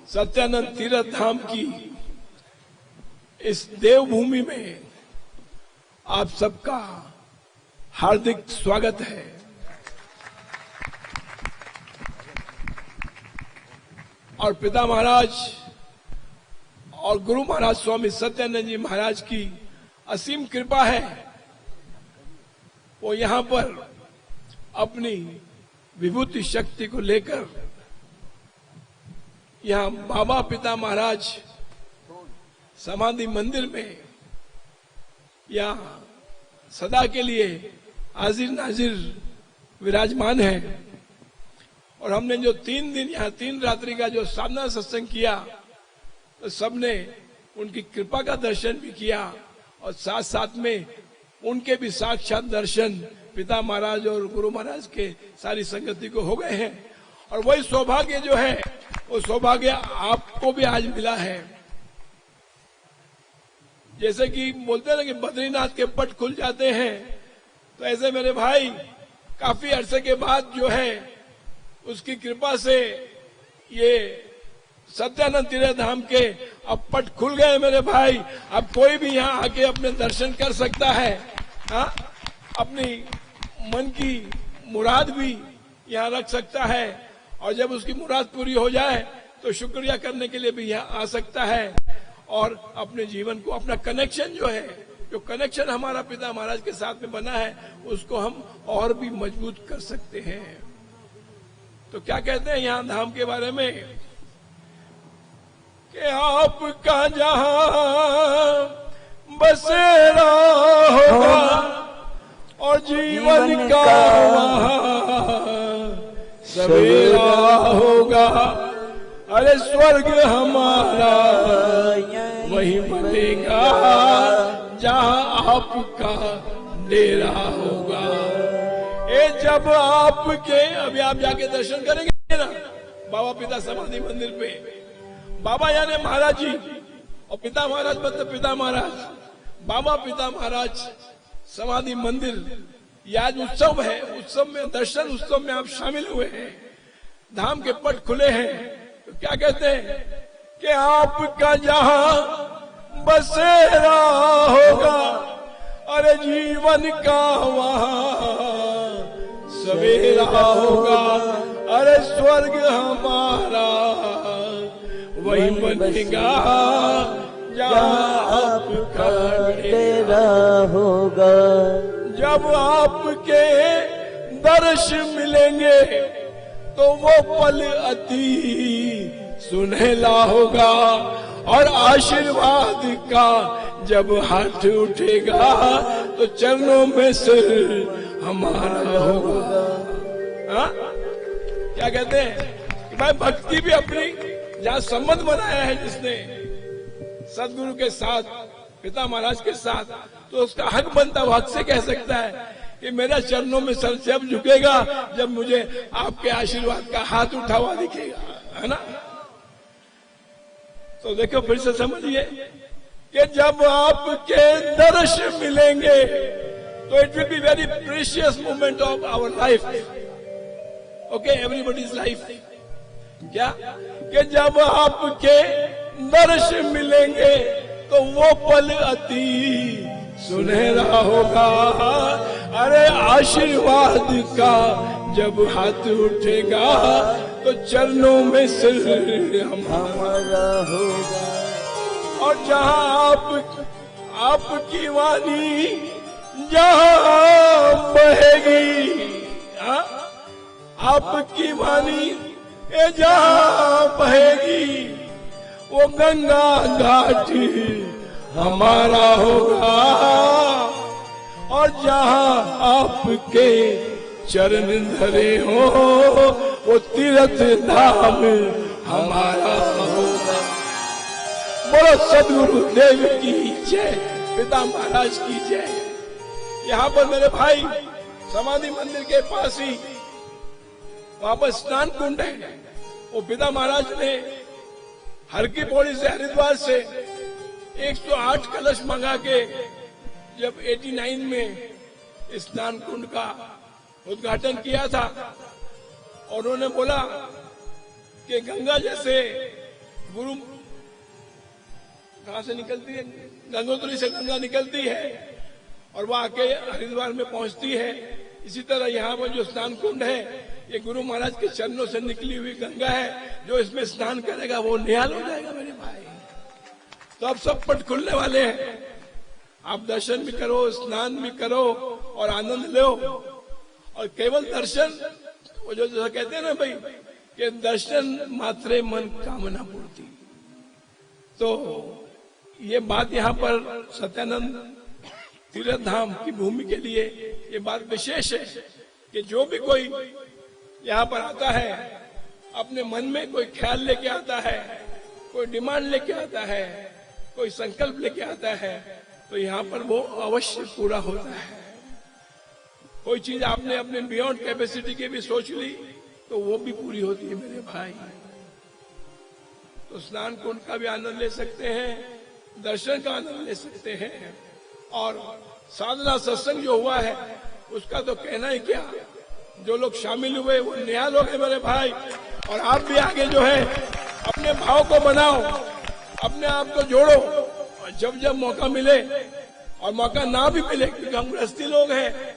सत्यानंद तीर्थ धाम की इस देवभूमि में आप सबका हार्दिक स्वागत है। और पिता महाराज और गुरु महाराज स्वामी सत्यानंद जी महाराज की असीम कृपा है, वो यहां पर अपनी विभूति शक्ति को लेकर यहां बाबा पिता महाराज समाधि मंदिर में यहाँ सदा के लिए हाजिर नाजिर विराजमान है। और हमने जो 3 दिन यहाँ 3 रात्रि का जो साधना सत्संग किया, तो सबने उनकी कृपा का दर्शन भी किया और साथ साथ में उनके भी साक्षात दर्शन पिता महाराज और गुरु महाराज के सारी संगति को हो गए हैं। और वही सौभाग्य जो है, वो सौभाग्य आपको भी आज मिला है। जैसे कि बोलते हैं ना कि बद्रीनाथ के पट खुल जाते हैं, तो ऐसे मेरे भाई काफी अरसे के बाद जो है उसकी कृपा से ये सत्यानंद तीर्थ धाम के अब पट खुल गए मेरे भाई। अब कोई भी यहाँ आके अपने दर्शन कर सकता है, हाँ, अपनी मन की मुराद भी यहाँ रख सकता है। और जब उसकी मुराद पूरी हो जाए तो शुक्रिया करने के लिए भी यहाँ आ सकता है और अपने जीवन को, अपना कनेक्शन जो है, जो कनेक्शन हमारा पिता महाराज के साथ में बना है, उसको हम और भी मजबूत कर सकते हैं। तो क्या कहते हैं यहाँ धाम के बारे में कि आपका जहां बसेरा होगा और जीवन का वहां सवेरा होगा। अरे स्वर्ग हमारा वही बनेगा जहां आपका डेरा होगा। ये जब आपके, अभी आप जाके दर्शन करेंगे ना बाबा पिता समाधि मंदिर पे, बाबा यानी महाराज जी और पिता महाराज मतलब पिता महाराज, बाबा पिता महाराज समाधि मंदिर, ये आज उत्सव है। उत्सव में, दर्शन उत्सव में आप शामिल हुए हैं, धाम के पट खुले हैं। तो क्या कहते हैं कि आपका जहां बसेरा होगा, अरे जीवन का वहां सवेरा होगा। अरे स्वर्ग हमारा वही बनेगा जहां आपका डेरा होगा। जब आपके दर्श मिलेंगे तो वो पल अति सुनहला होगा। और आशीर्वाद का जब हाथ उठेगा तो चरणों में सिर हमारा होगा। हाँ? क्या कहते हैं कि भाई भक्ति भी अपनी जहाँ संबंध बनाया है जिसने सदगुरु के साथ, पिता महाराज के साथ, तो उसका हक बनता, वो हक से कह सकता है कि मेरा चरणों में सर जब झुकेगा जब मुझे आपके आशीर्वाद का हाथ उठा हुआ दिखेगा, है ना। तो देखो फिर से समझिए कि जब आपके दर्शन मिलेंगे तो it will be very precious moment of our life, okay, everybody's life. क्या कि जब आपके दर्शन मिलेंगे तो वो पल अति सुनहरा होगा। अरे आशीर्वाद का जब हाथ उठेगा तो चरणों में सिर हमारा होगा। और जहां आपकी वाणी जहां बहेगी, आपकी वाणी जहां बहेगी वो गंगा घाट हमारा होगा। और जहां आपके चरण धरे हो वो तीर्थ धाम हमारा होगा। बोलो सदगुरु देव की जय, पिता महाराज की जय। यहाँ पर मेरे भाई समाधि मंदिर के पास ही वहां पर स्नान कुंड है। वो पिता महाराज ने हर की पौड़ी से, हरिद्वार से 108 कलश मंगा के जब 89 में स्नान कुंड का उद्घाटन किया था, और उन्होंने बोला ये गंगा जैसे गुरु कहां से निकलती है, गंगोत्री से गंगा निकलती है और वह आके हरिद्वार में पहुंचती है। इसी तरह यहाँ पर जो स्नान कुंड है ये गुरु महाराज के चरणों से निकली हुई गंगा है। जो इसमें स्नान करेगा वो निहाल हो जाएगा मेरे भाई। तो अब सब पट खुलने वाले हैं, आप दर्शन भी करो, स्नान भी करो और आनंद लो। और केवल दर्शन, वो जो कहते हैं ना भाई कि दर्शन मात्रे मन कामना पूर्ति, तो ये बात यहाँ पर सत्यानंद तीर्थ धाम की भूमि के लिए ये बात विशेष है कि जो भी कोई यहाँ पर आता है अपने मन में कोई ख्याल लेके आता है, कोई डिमांड लेके आता है, कोई संकल्प लेके आता है, तो यहाँ पर वो अवश्य पूरा होता है। कोई चीज आपने अपने बियॉन्ड कैपेसिटी की भी सोच ली तो वो भी पूरी होती है मेरे भाई। तो स्नान कुंड का भी आनंद ले सकते हैं, दर्शन का आनंद ले सकते हैं, और साधना सत्संग जो हुआ है उसका तो कहना ही क्या। जो लोग शामिल हुए वो निहाल हो गए मेरे भाई। और आप भी आगे जो है अपने भाव को बनाओ, अपने आप को जोड़ो, और जब जब मौका मिले, और मौका ना भी मिले क्योंकि हम गृहस्थी लोग हैं,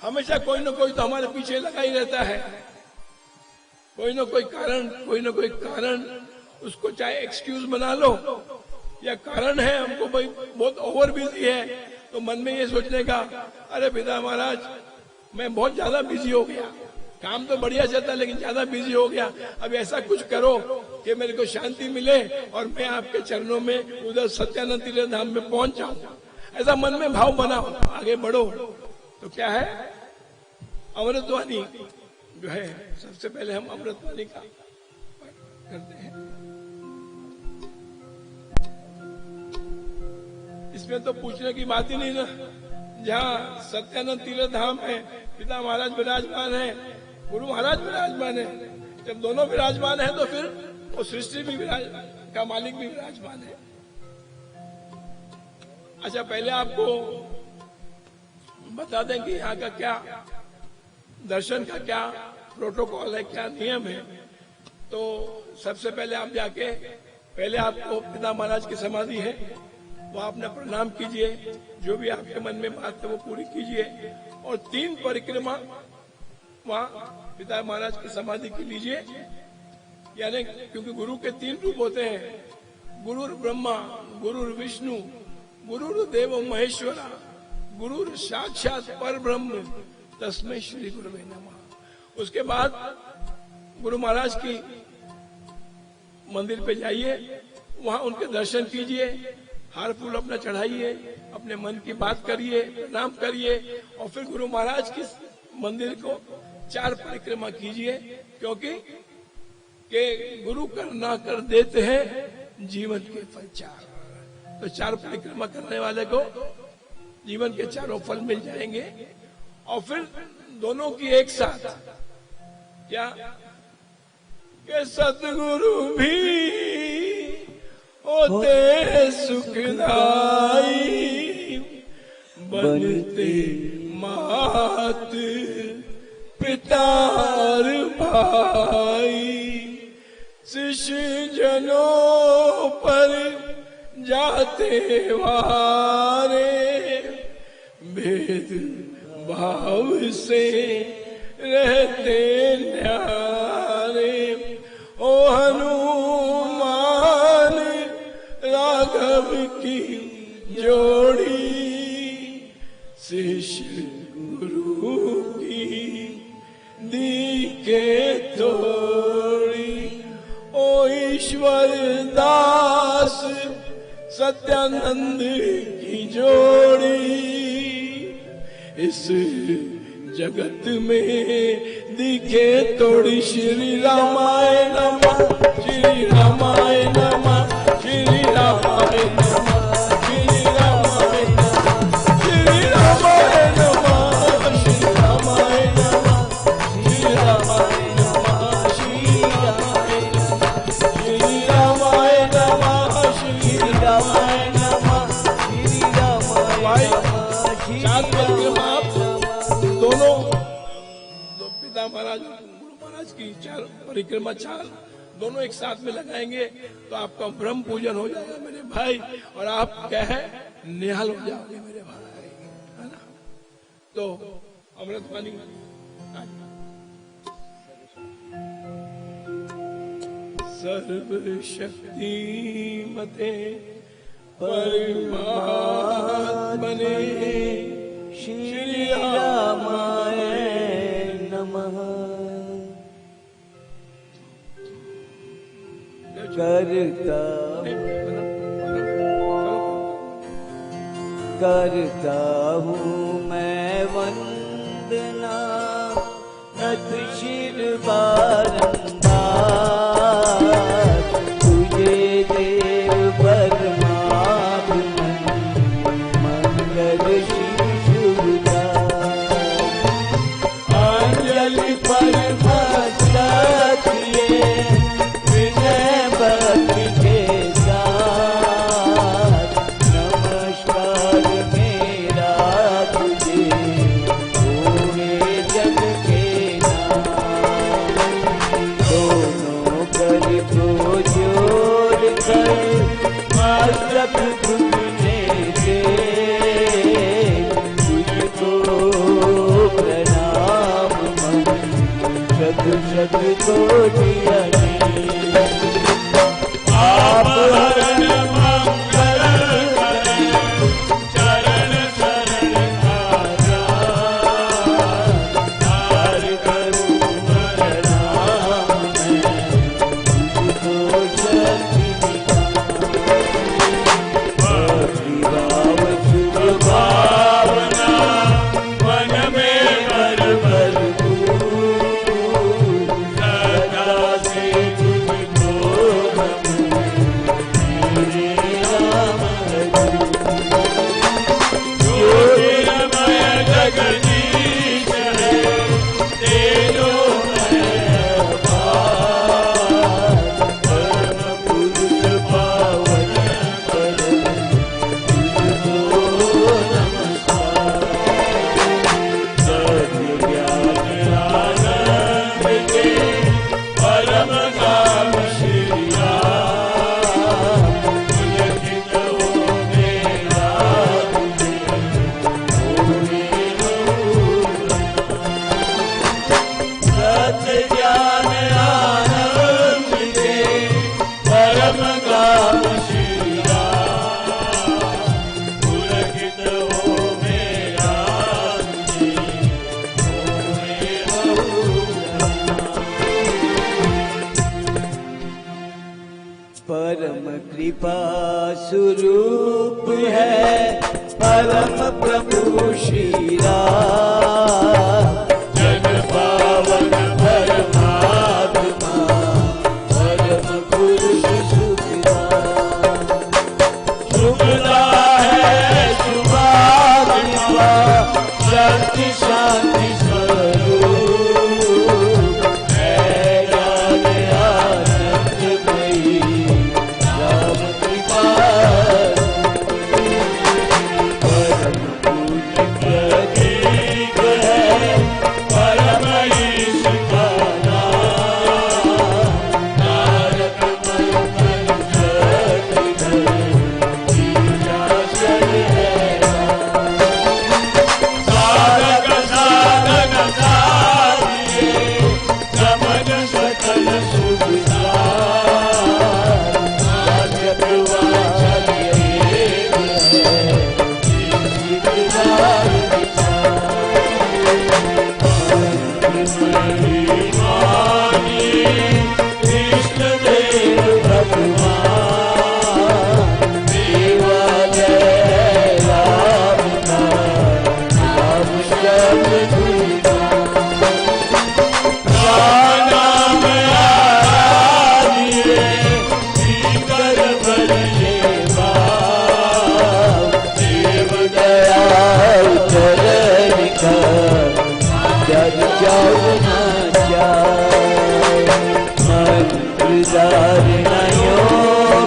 हमेशा कोई ना कोई तो हमारे पीछे लगा ही रहता है, कोई ना कोई कारण, उसको चाहे एक्सक्यूज बना लो या कारण है हमको भाई बहुत ओवर बिजी है, तो मन में ये सोचने का अरे पिता महाराज मैं बहुत ज्यादा बिजी हो गया, काम तो बढ़िया चलता लेकिन ज्यादा बिजी हो गया, अब ऐसा कुछ करो कि मेरे को शांति मिले और मैं आपके चरणों में उधर सत्यानंद तीर्थ धाम में पहुंच जाऊं। ऐसा मन में भाव बनाओ, आगे बढ़ो। तो क्या है, अमृतवाणी जो है, सबसे पहले हम अमृतवाणी का करते हैं। इसमें तो पूछने की बात ही नहीं ना। जहाँ सत्यानंद तीर्थ धाम है, पिता महाराज विराजमान है, गुरु महाराज विराजमान है, जब दोनों विराजमान है तो फिर वो सृष्टि भी का मालिक भी विराजमान है। अच्छा, पहले आपको बता दें कि यहाँ का क्या दर्शन का क्या प्रोटोकॉल है, क्या नियम है। तो सबसे पहले आप जाके, पहले आपको पिता महाराज की समाधि है, वहां अपना प्रणाम कीजिए, जो भी आपके मन में बात है वो पूरी कीजिए, और 3 परिक्रमा वहां पिता महाराज की समाधि की लीजिए। यानी क्योंकि गुरु के 3 रूप होते हैं, गुरुर ब्रह्मा, गुरुर विष्णु, गुरुर देव महेश्वरा, गुरुर साक्षात पर ब्रह्म, तस्मै श्री गुरुवे नमः। उसके बाद गुरु महाराज की मंदिर पे जाइए, वहां उनके दर्शन कीजिए, हार फूल अपना चढ़ाइए, अपने मन की बात करिए, प्रणाम करिए, और फिर गुरु महाराज की मंदिर को 4 परिक्रमा कीजिए, क्योंकि के गुरु कर ना कर देते हैं जीवन के फल 4। तो 4 परिक्रमा करने वाले को जीवन के 4 फल मिल जाएंगे। और फिर दोनों की एक साथ क्या के सतगुरु भी होते सुखदाई, बनते मात पितार भाई, शिष्य जनों पर जाते वारे, भेद भाव से रहते न्यारे। ओ हनुमान राघव की जोड़ी, शिष्य गुरु की दीखे थोड़ी। ओ ईश्वर दास सत्यानंद की जोड़ी, इस जगत में दिखे थोड़ी। श्री रामाय नमः, श्री रामाय नमः, श्री रामाय नमः, श्री रामाय नमः, श्री रामाय नमः, श्री रामाय नमः, श्री रामाय नमः, श्री रामाय नमः, श्री रामाय नमः, श्री रामाय नमः, श्री रामाय नमः। 4 परिक्रमा दोनों पिता महाराज गुरु महाराज की 4 परिक्रमा 4 दोनों एक साथ में लगाएंगे तो आपका ब्रह्म पूजन हो जाएगा मेरे भाई, और आप क्या है निहाल हो जाओगे मेरे भाई, है ना। तो अमृत पानी सर्व शक्ति मते परमात्मने श्री रामाय नमः। करता हूँ मैं वंदना तत् शिर बारंबार, तुझे देव परमात्मन मंगल शिव शुभदार। अंजलि परमस्तक किए विनय भक्ति के साथ, नमस्कार मेरा तुझे पूरे जग के नाथ। दोनों कर को जोड़ कर मस्तक झुकने से, तुझको प्रणाम मन शत शत कोटि आप हरण मंगल करें, चरण शरण आधार करूं प्रणाम मैं तुझको शक्ति भाव शुभ भावना मन में भर भरपूर, सदा से तुझको मेरे राम ज्योतिर्मय जगदीश है, तेजो परम पुरुष पावन परम तुझको नमस्कार। सत्य ज्ञान आनंद के परम धाम श्री राम, पुलकित हो मेरा तुझे पूरे रूप। सत्य ज्ञान आनंद के परम धाम श्री राम, पुलकित हो मेरा तुझे पूरे रूप। परम कृपा स्वरूप है परम प्रभु श्री राम, जन पावन परमात्मा परम पुरुष सुखदार। शुभदा है शुभात्मा शक्ति शांति स्वरूप, है ज्ञान आनंदमयी राम कृपा। परम पूज्य प्रतीक है परम ईश का नाम, नारद मंगल शक्तिधर लीलाचल है राम। साधक साधन साधिए समझ सकल शुभ सार, नाचत वाचल्य एक है सिद्धिदार विचार। मंत्र मानिए कृष्ण देव भगवान, देवालय राम का नाम शब्द गुणगान। नाम आराधिए भीतर भरिए भाव, देव दयाल चरण का जग जाऊ न जाए। मंत्र धारणयों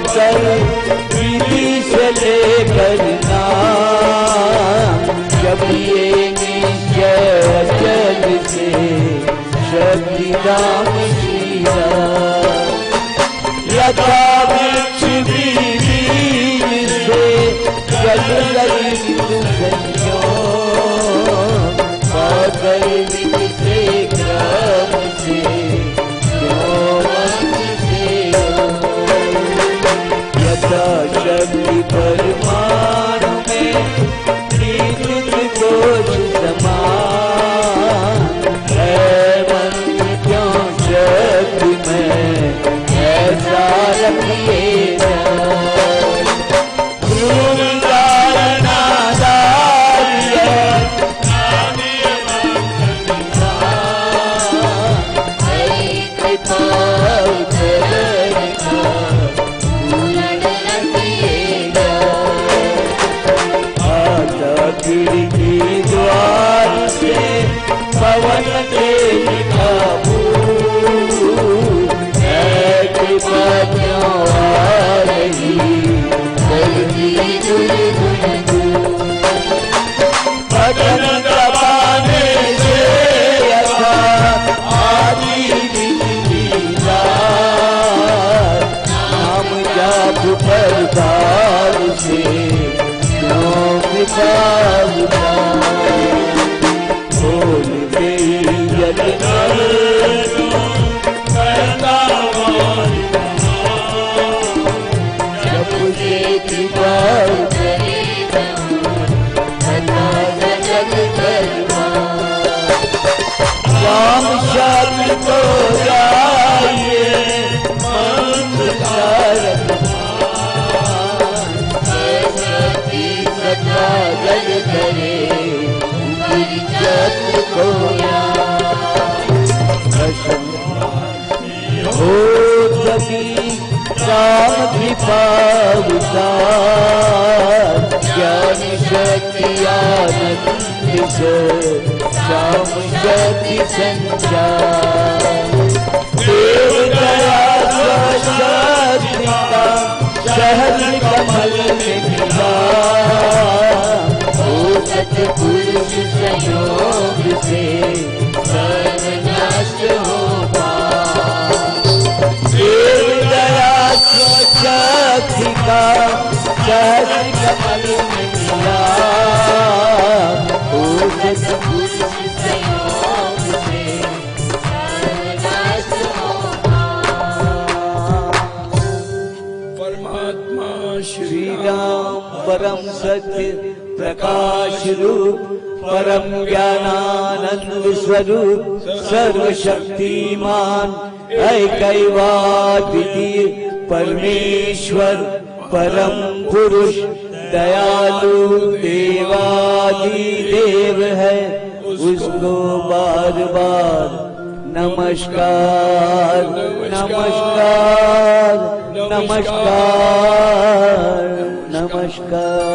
कर विधि से लेकर नाम, जब ये निश्चय अचल से शक्ति धाम श्री राम। लता वृक्ष भी बीज से जल गई संयोग पाकर से क्रम से यथा शक्ति परमाणु में निहित कोश समान है मन क्यों शक्ति में ऐसा रखिए खिड़की द्वार से पवन के काबू है कृपा क्यों आ रही बटन दबाने से यथा आदि नाम जाप प्रभाव से बोल गई जब से कृपा राम शब्द को जाइए जग करे हो सकी राम कृपा ज्ञान शक्ति आनंद श्याम शक्ति संचार देव दया शक्ति का सहज कमल में मिला पुरुष संयोग से सर्वनाश होगा देव दया शक्ति का सहज कमल में मिला पुरुष संयोग से सर्वनाश होगा। परमात्मा श्री राम परम सत्य प्रकाश रूप परम ज्ञानानंद स्वरूप सर्वशक्तिमान ऐकैवाद्वितीय परमेश्वर परम पुरुष दयालु देवादिदेव है उसको बार बार नमस्कार नमस्कार नमस्कार नमस्कार।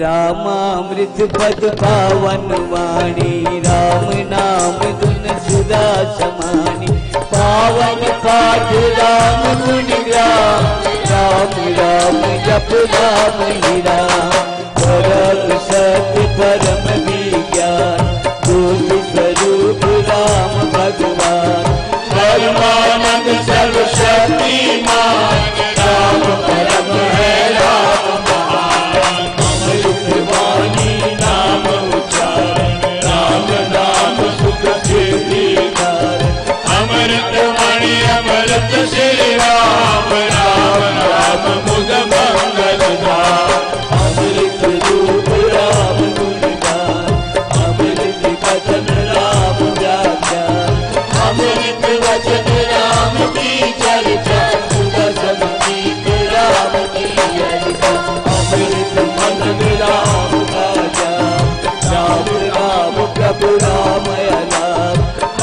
रामामृत पद पावन वाणी राम नाम धुन सुधा समानी पावन पाठ राम गुण ग्राम राम राम जप राम ही राम परम सत्य परम विज्ञान ज्योति स्वरूप राम भगवान परमानंद सर्वशक्तिमान राम परम है राम वाणी नाम उच्चार राम नाम सुख सिद्धिकार अमृत वाणी अमृत श्री राम राम राम मुद मंगल अमृत रूप राम गुणगान अमृत वचन राम व्याख्यान अमृत वचन राम की चर्चा सुदर्शन गीत राम की चर्चा अमृत मन राम का जाप राम राम प्रभु राम अनाथ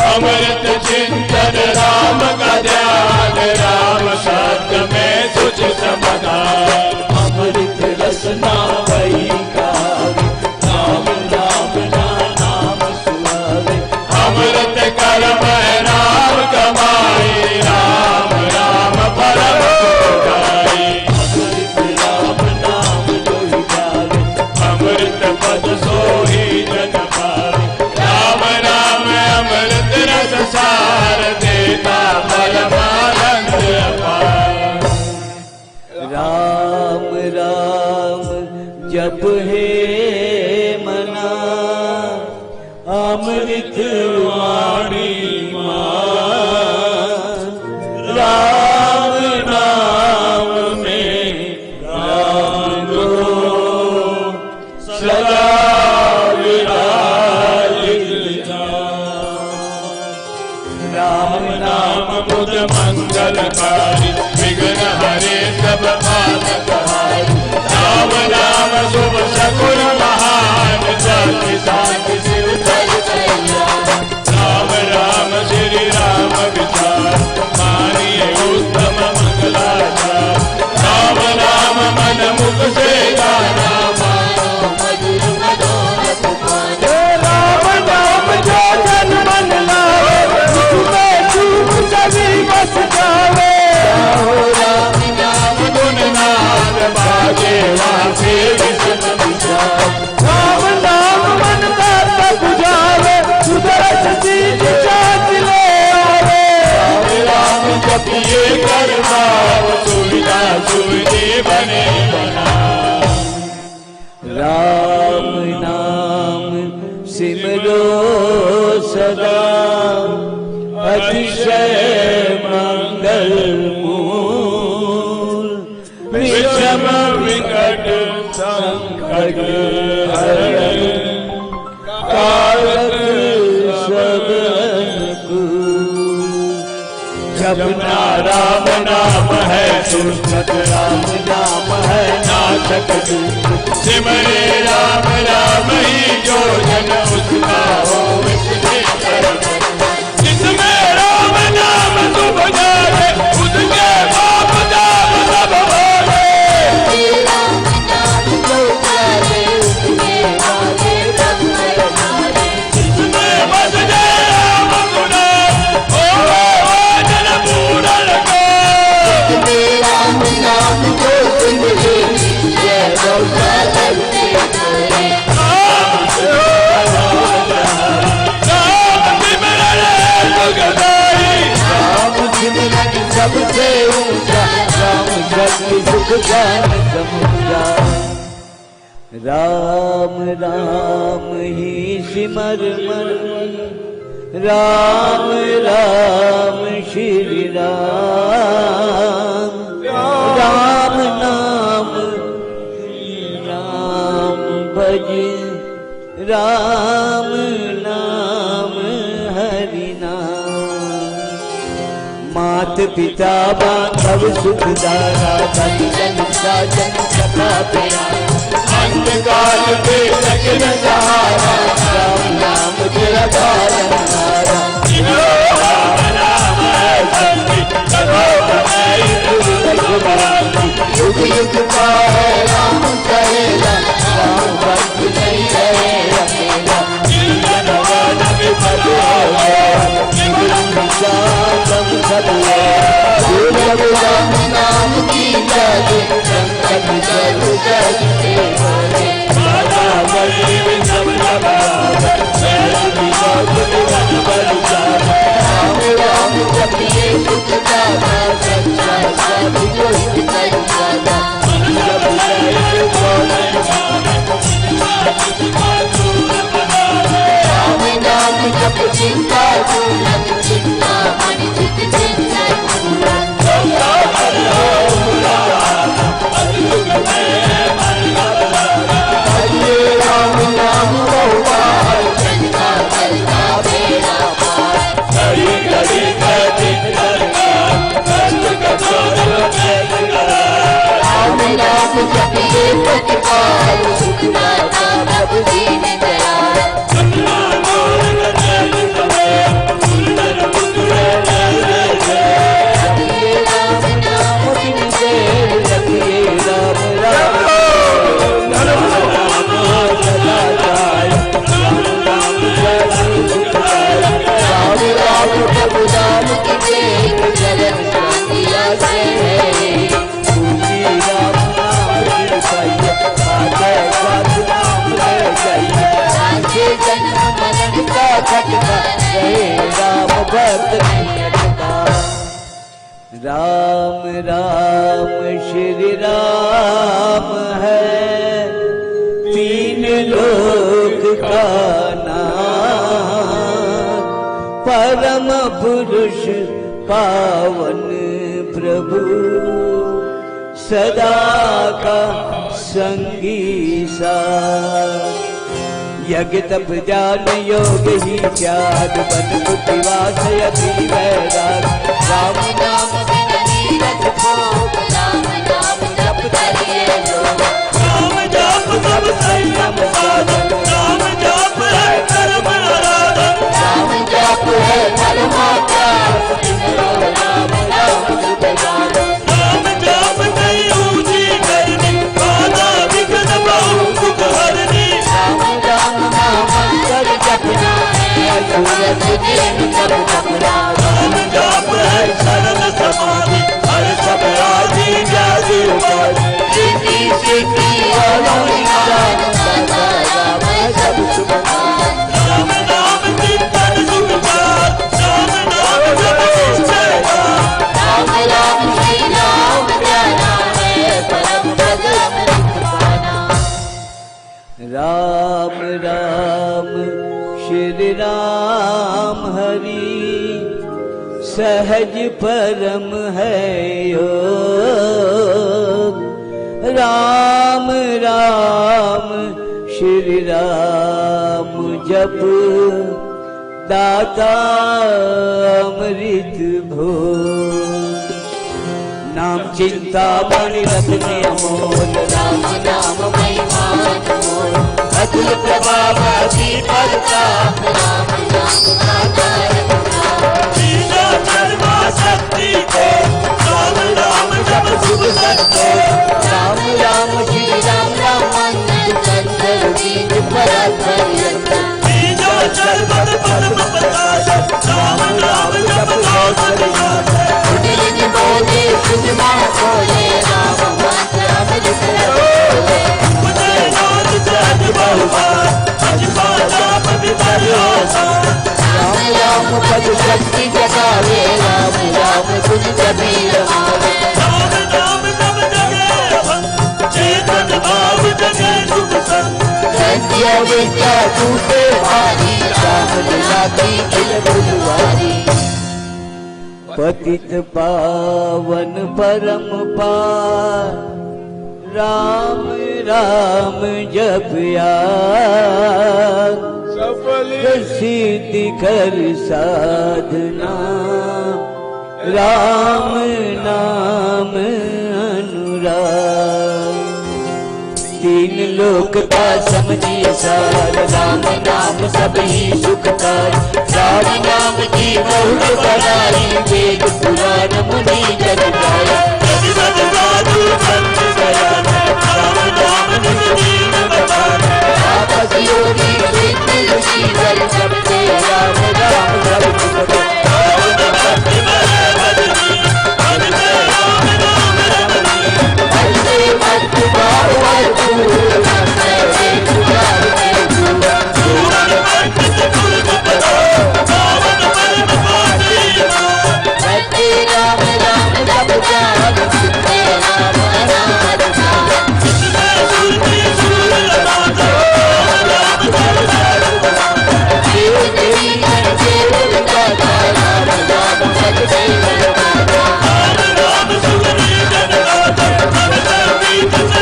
अमृत चिंतन राम का ध्यान राम शब्द में सुच समाधान अमृत रसना वही काव्य राम राम नाम सुहावे अमृत कर्म राम कमाई राम राम परम सुखाई अमृत राम नाम जो ही गावे अमृत पद सोही जन पावे राम राम अमृत रस सार दे राम नाम मुद मंगलकारी विघ्न हरे सब पापकारी राम नाम शुभ सकुल महान जाति साधु शिव जय कल्याण राम राम श्री राम विचार मानिए उत्तम मंगलाचार राम नाम मन मुख से गाना मानो मधुर मनोरथ पाना राम नाम जो जन मन लावे उसमें चूक सभी बस जावे राम नाम गुण नाद बाजे वासे विष्णु विचार राम नाम मन का तब जावे सुदर्श चीज चाट ले आवे राम जपिए कर भाव सुविधा सुविधि बने बना राम नाम सिमरो सदा अतिशय मंगल मूल विषम विकट संकट हरण कारक सब अनुकूल जपना राम नाम है सुरत राम नाम है नाथक सिमरे राम राम ही जो जन उसका हो जिसमें राम नाम शुभ जाए उसके बाप दाम सब होए जिसमें बस जाए राम गुण होवे वो जन पूरन को राम नाम को सिमरे जय सबसे ऊंचा राम जगति सुख ज्ञान समुझा राम राम ही सिमर मन राम राम श्री राम राम नाम राम भज राम नाम हरि नाम मात पिता बांधव सुख दारा धन जन साजन सखा तेरा अंतकाल पे लगन सहारा राम नाम तेरा पालन हारा राम नाम है शक्ति करो बनाई युग युग का है राम कहेगा राम भक्त नहीं रहेगा मेरा जनवन विफल सब सब राम नाम की जागे संकट जग जग के मारे माता गरीब सब राम राम जपिए सुख दाता सच्चा साधु को हित करो दादा जब जाए राम नाम जप चिंता पूरन चिंता मन चित चिंतन पूरन राम नाम बहुबार जनता करता बेड़ा पार घड़ी घड़ी राम नाम जपिए प्रतिपाल सुखदाता प्रभु दीन दयाल जपिए राम नाम बिन देर जपिए राम राम राम सदा जाय राम राम जय सुखदाय राम राम प्रभु नाम की देख जगत शांति आसे है पूजी राम नाम पाइए आगे साथ नाम ले जाइए आगे जन्म मरण का खटका रहे राम भक्त नहीं अटका राम राम श्री राम है तीन लोक का नाथ परम पुरुष पावन प्रभु सदा का संगी साथ यज्ञ तप ज्ञान योग ही त्याग बन बुद्धिवास अति वैराग राम नाम बिन नीरज भोग राम नाम जप करिए लोग राम जाप सब संयम साधन राम जाप है कर्म आराधन राम जाप है धर्मात्याग सिमरो राम राम सुखदान राम जाप कई ऊंची करनी बाधा विघ्न बहु सुख हरनी राम राम महामंत्र जपना है सूरज दिन सब जपना राम जाप है शरण समाधि हर सब राजी जाति उपाधि सिद्धि सिद्धि राम राम सब सुखदान राम नाम चिंतन सुखदार राम नाम जप निश्चयदार राम राम श्री राम प्यारा है परम भगत पाना राम राम श्री राम हरि सहज परम है योग राम राम श्री राम जप दाता अमृत भोग नाम चिंता मणि रत्न अमोल राम नाम महिमा अनमोल अतुल प्रभाव अति प्रताप राम नाम आधार बीजा कर्मा शक्ति को राम राम जप शुभ करते राम राम श्री राम राम मंत्र चंद्र बीज परत बीजा चरमत परम प्रकाश राम नाम जप कौशल निज बोले सुजमा खोले राम मंत्र अमृत खोले उदय नाथ सहज बहुबार अजपा जाप विपर्यो राम राम पद शक्ति जगावे राम राम तुझ कबीर मावे राम नाम तब जगे भक्त चेतन भाव जगे सुख संग सत्य विद्या टूटे भारी राम लीला की खिल बुलवारी पतित पावन परम पार राम राम जपया सफल सिद्धि कर साधना राम नाम अनुराग तीन लोक का समझिए सार राम नाम सब ही सुखकार राम नाम की बहुत बड़ाई वेद पुराण मुनि जग जाए जगत साधु संत गया राम नाम निज दीन बचाने आपस योगी सिद्धि ऋषि कर सबसे राम राम सब सुख राम भक्ति में भजनी मन से राम नाम रमनी ऐसे मत बावर दूर नमस्ते पुकार में दूर सूरन पंडित गुरु पदा पावन परम पाटी सत्य राम राम जप जान सिद्धे राम अनाद जान जिसमें सुरती सुर लगाता राम जप देव देवी कर देव दाता राम राम भज देव दाता राम राम सुगनी जनगाता मन सर्वी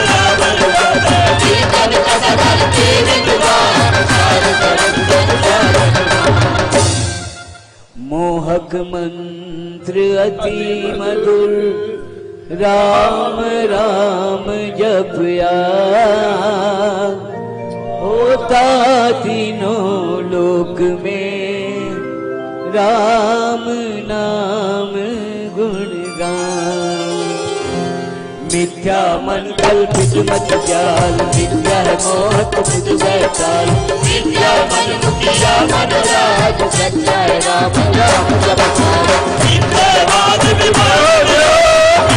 राम लगाता जीवन कसर देव दुआर सार करत जन मोहक मंत्र अति मधुर राम राम जपया होता तीनों लोक में राम नाम गुणगान मिथ्या मन कल्पित मत जाल विद्या है मोहक बुध वैताल विद्या मन मुखिया मन राज सच्चा है राम राम जप इनके बाद विवाद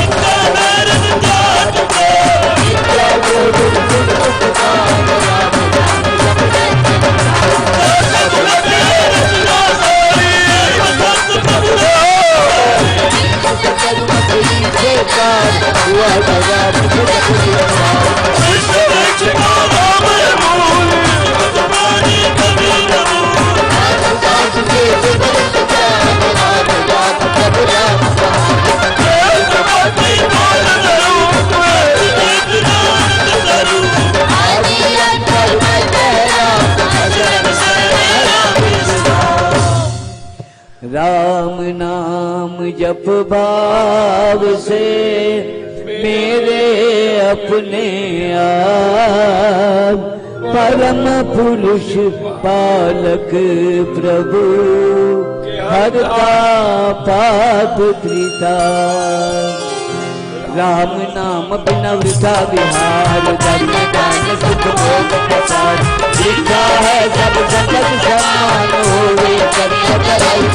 इनका नरन जात को विद्या गुरु गुरु पुकार राम राम जप लगे रचना सोई वसंत प्रभु कर्म करी बेकार हुआ दया विश्व वृक्ष का राम मूल जबानी कबीर दास के राम नाम जप भाव से मेरे अपने आप परम पुरुष पालक प्रभु हरता पाप कृता। राम नाम बिना वृथा विहार धर्म दान सुख भोग प्रसाद लिखा है सब जगत समान होवे कर्म कराई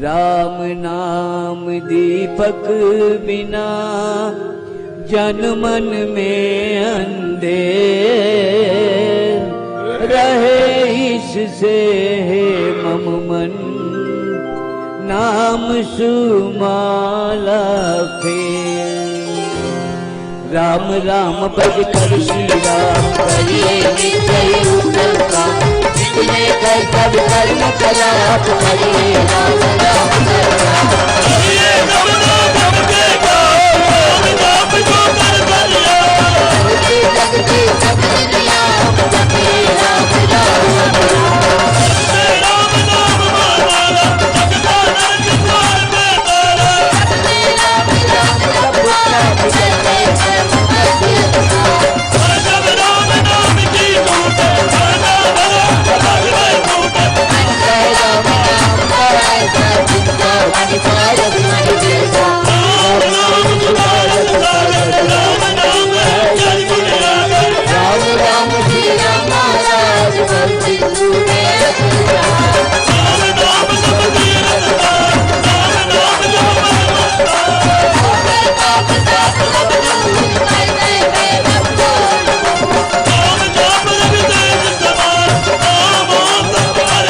राम नाम दीपक बिना जन मन में अंधेर रहे इससे है मम मन नाम सुमाला फेर। राम राम भज कर श्री राम करिए निश्चय उत्तम काम जितने कर सब कर्म कलाप करिए राम राम हरिये राम नाम के गाओ राम नाम को कर बलिया जगते सब दुनिया जपे राम राम राम नाम माला जगता नरक द्वार में ताला जब राम नाम की टूटे खाना भरा भगवान टूटे राम नाम है जय गुणगान राम राम श्री राम महाराज भक्ति पूरे राम नाम सब तीरथ राम नाम जो राम नाम रवि तेज समान राम ओम सत्कार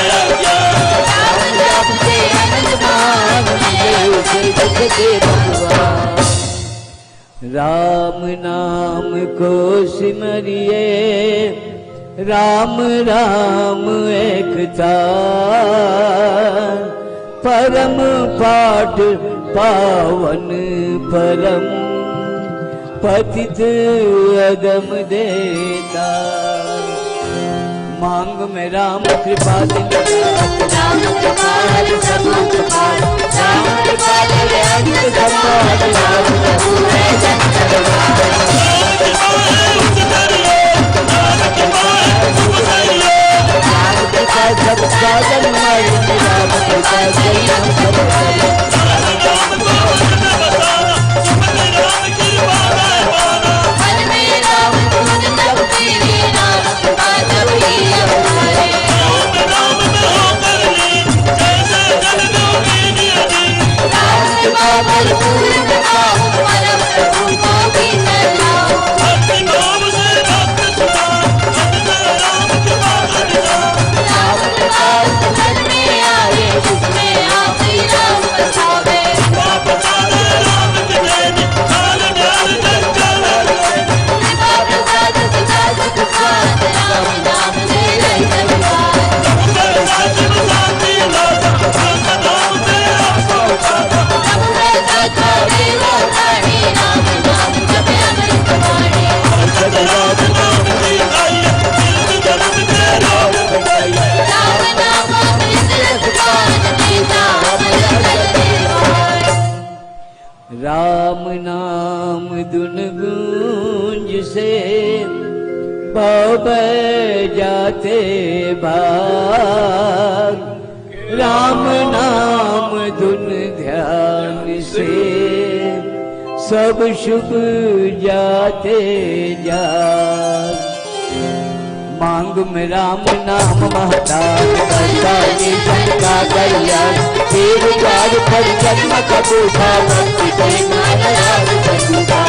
राम नाम को सिमरिए राम राम एक तार परम पाठ पावन परम पतित अगम देता। मांग में राम कृपा राम कृपाल सब कृपाल राम कृपाल रे अंत समाज राम प्रभु है जन राम कृपा सब साधन मारी राम कृपा सही हम सब मन में राम धुन जब तेरी राम कृपा जब ही हमारे राम कृपा भरपूर आओ परम प्रभु को भी चलाओ राम कृपा मन में आए जिसमें आप ही राम बसावे कृपा प्रसाद सदा सुख साथ राम नाम ले रही राम नाम दुन गूंज से पव जाते भाग राम नाम धुन ध्यान से सब शुभ जाते जा। मांग में राम नाम महतार करता ये सबका कल्याण देव द्वार पर जन्म कबूता भक्ति से नारायण कबूता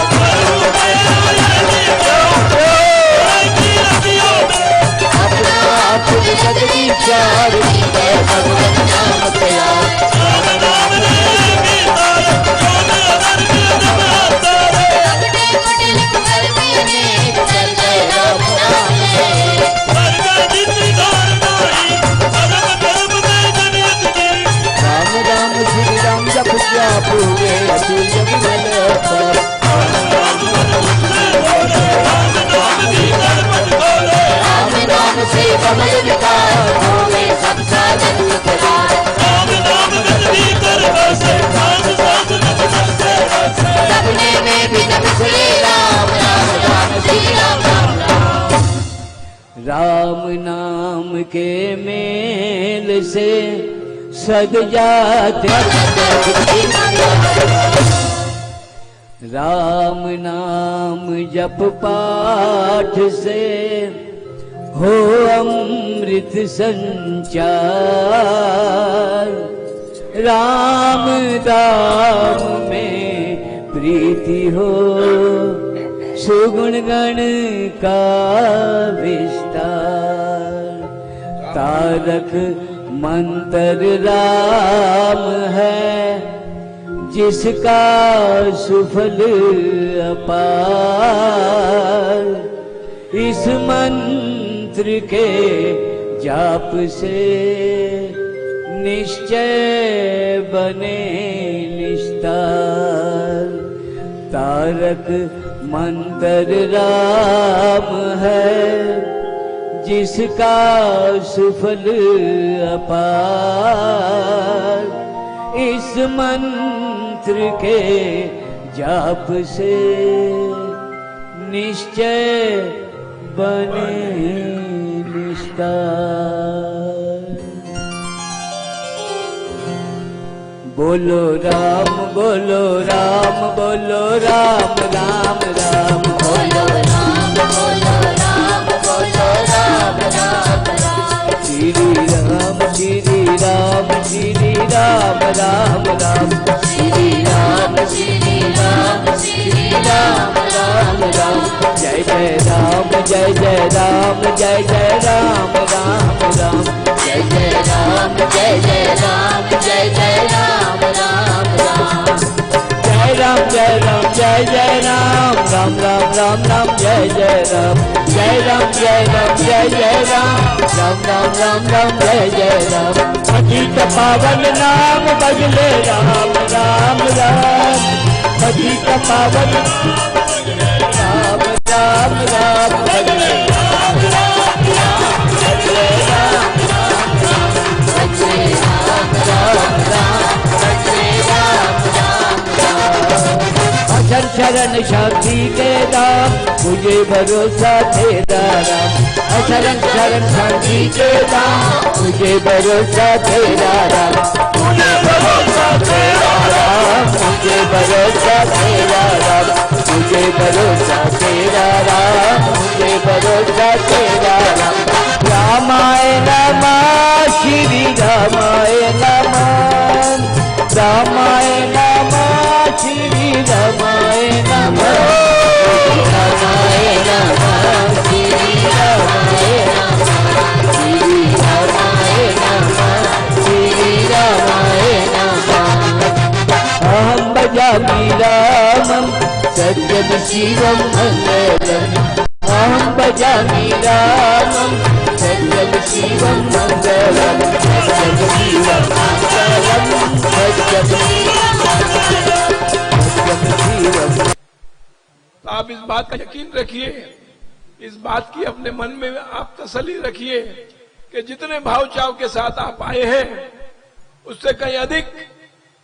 अपना आप सदगी चार भगवान नाम प्यार पूरे राम नाम से कमल विकार होवे सब साधन विकार सपने में भी न बिसरे राम राम राम श्री राम राम राम राम नाम के मेल से सद जाते राम नाम जप पाठ से हो अमृत संचार राम दाम में प्रीति हो सुगुण गण का विस्तार तारक मंत्र राम है जिसका सुफल अपार इस मंत्र के जाप से निश्चय बने निस्तार तारक मंत्र राम है जिसका सुफल अपार इस मंत्र के जाप से निश्चय बने निस्तार बोलो राम बोलो राम बोलो राम राम राम बोलो राम बोलो राम बोलो राम राम राम श्री राम श्री राम श्री राम राम राम श्री राम श्री राम श्री राम राम राम जय जय राम जय जय राम जय जय राम राम राम जय जय राम जय जय राम जय जय राम राम राम जय राम जय राम जय जय राम राम राम राम राम जय जय राम जय राम जय राम जय जय राम राम राम राम राम जय जय राम पतित पावन नाम बदले राम राम राम पतित पावन राम राम राम बदले राम राम राम बदले राम राम राम बदले राम राम राम बदले राम राम राम अक्षर शरण शक्ति के दाम मुझे भरोसा तेरा राम अक्षर शरण शक्ति के दाम मुझे भरोसा तेरा राम मुझे भरोसा तेरा राम मुझे भरोसा तेरा राम मुझे भरोसा तेरा राम मुझे भरोसा तेरा राम रामाय नमः श्री रामाय नमः रामाय नमः श्री रामाय नमः रामाय नमः श्री रामाय नमः श्री रामाय नमः श्री रामाय नमः अहं भजामि रामं सत्यं शिवं मंगलम् अहं भजामि रामं सत्यं शिवं मंगलम् सत्यं शिवं मंगलम् सत्यं शिवं। आप इस बात का यकीन रखिए, इस बात की अपने मन में आप तसल्ली रखिए कि जितने भाव चाव के साथ आप आए हैं उससे कहीं अधिक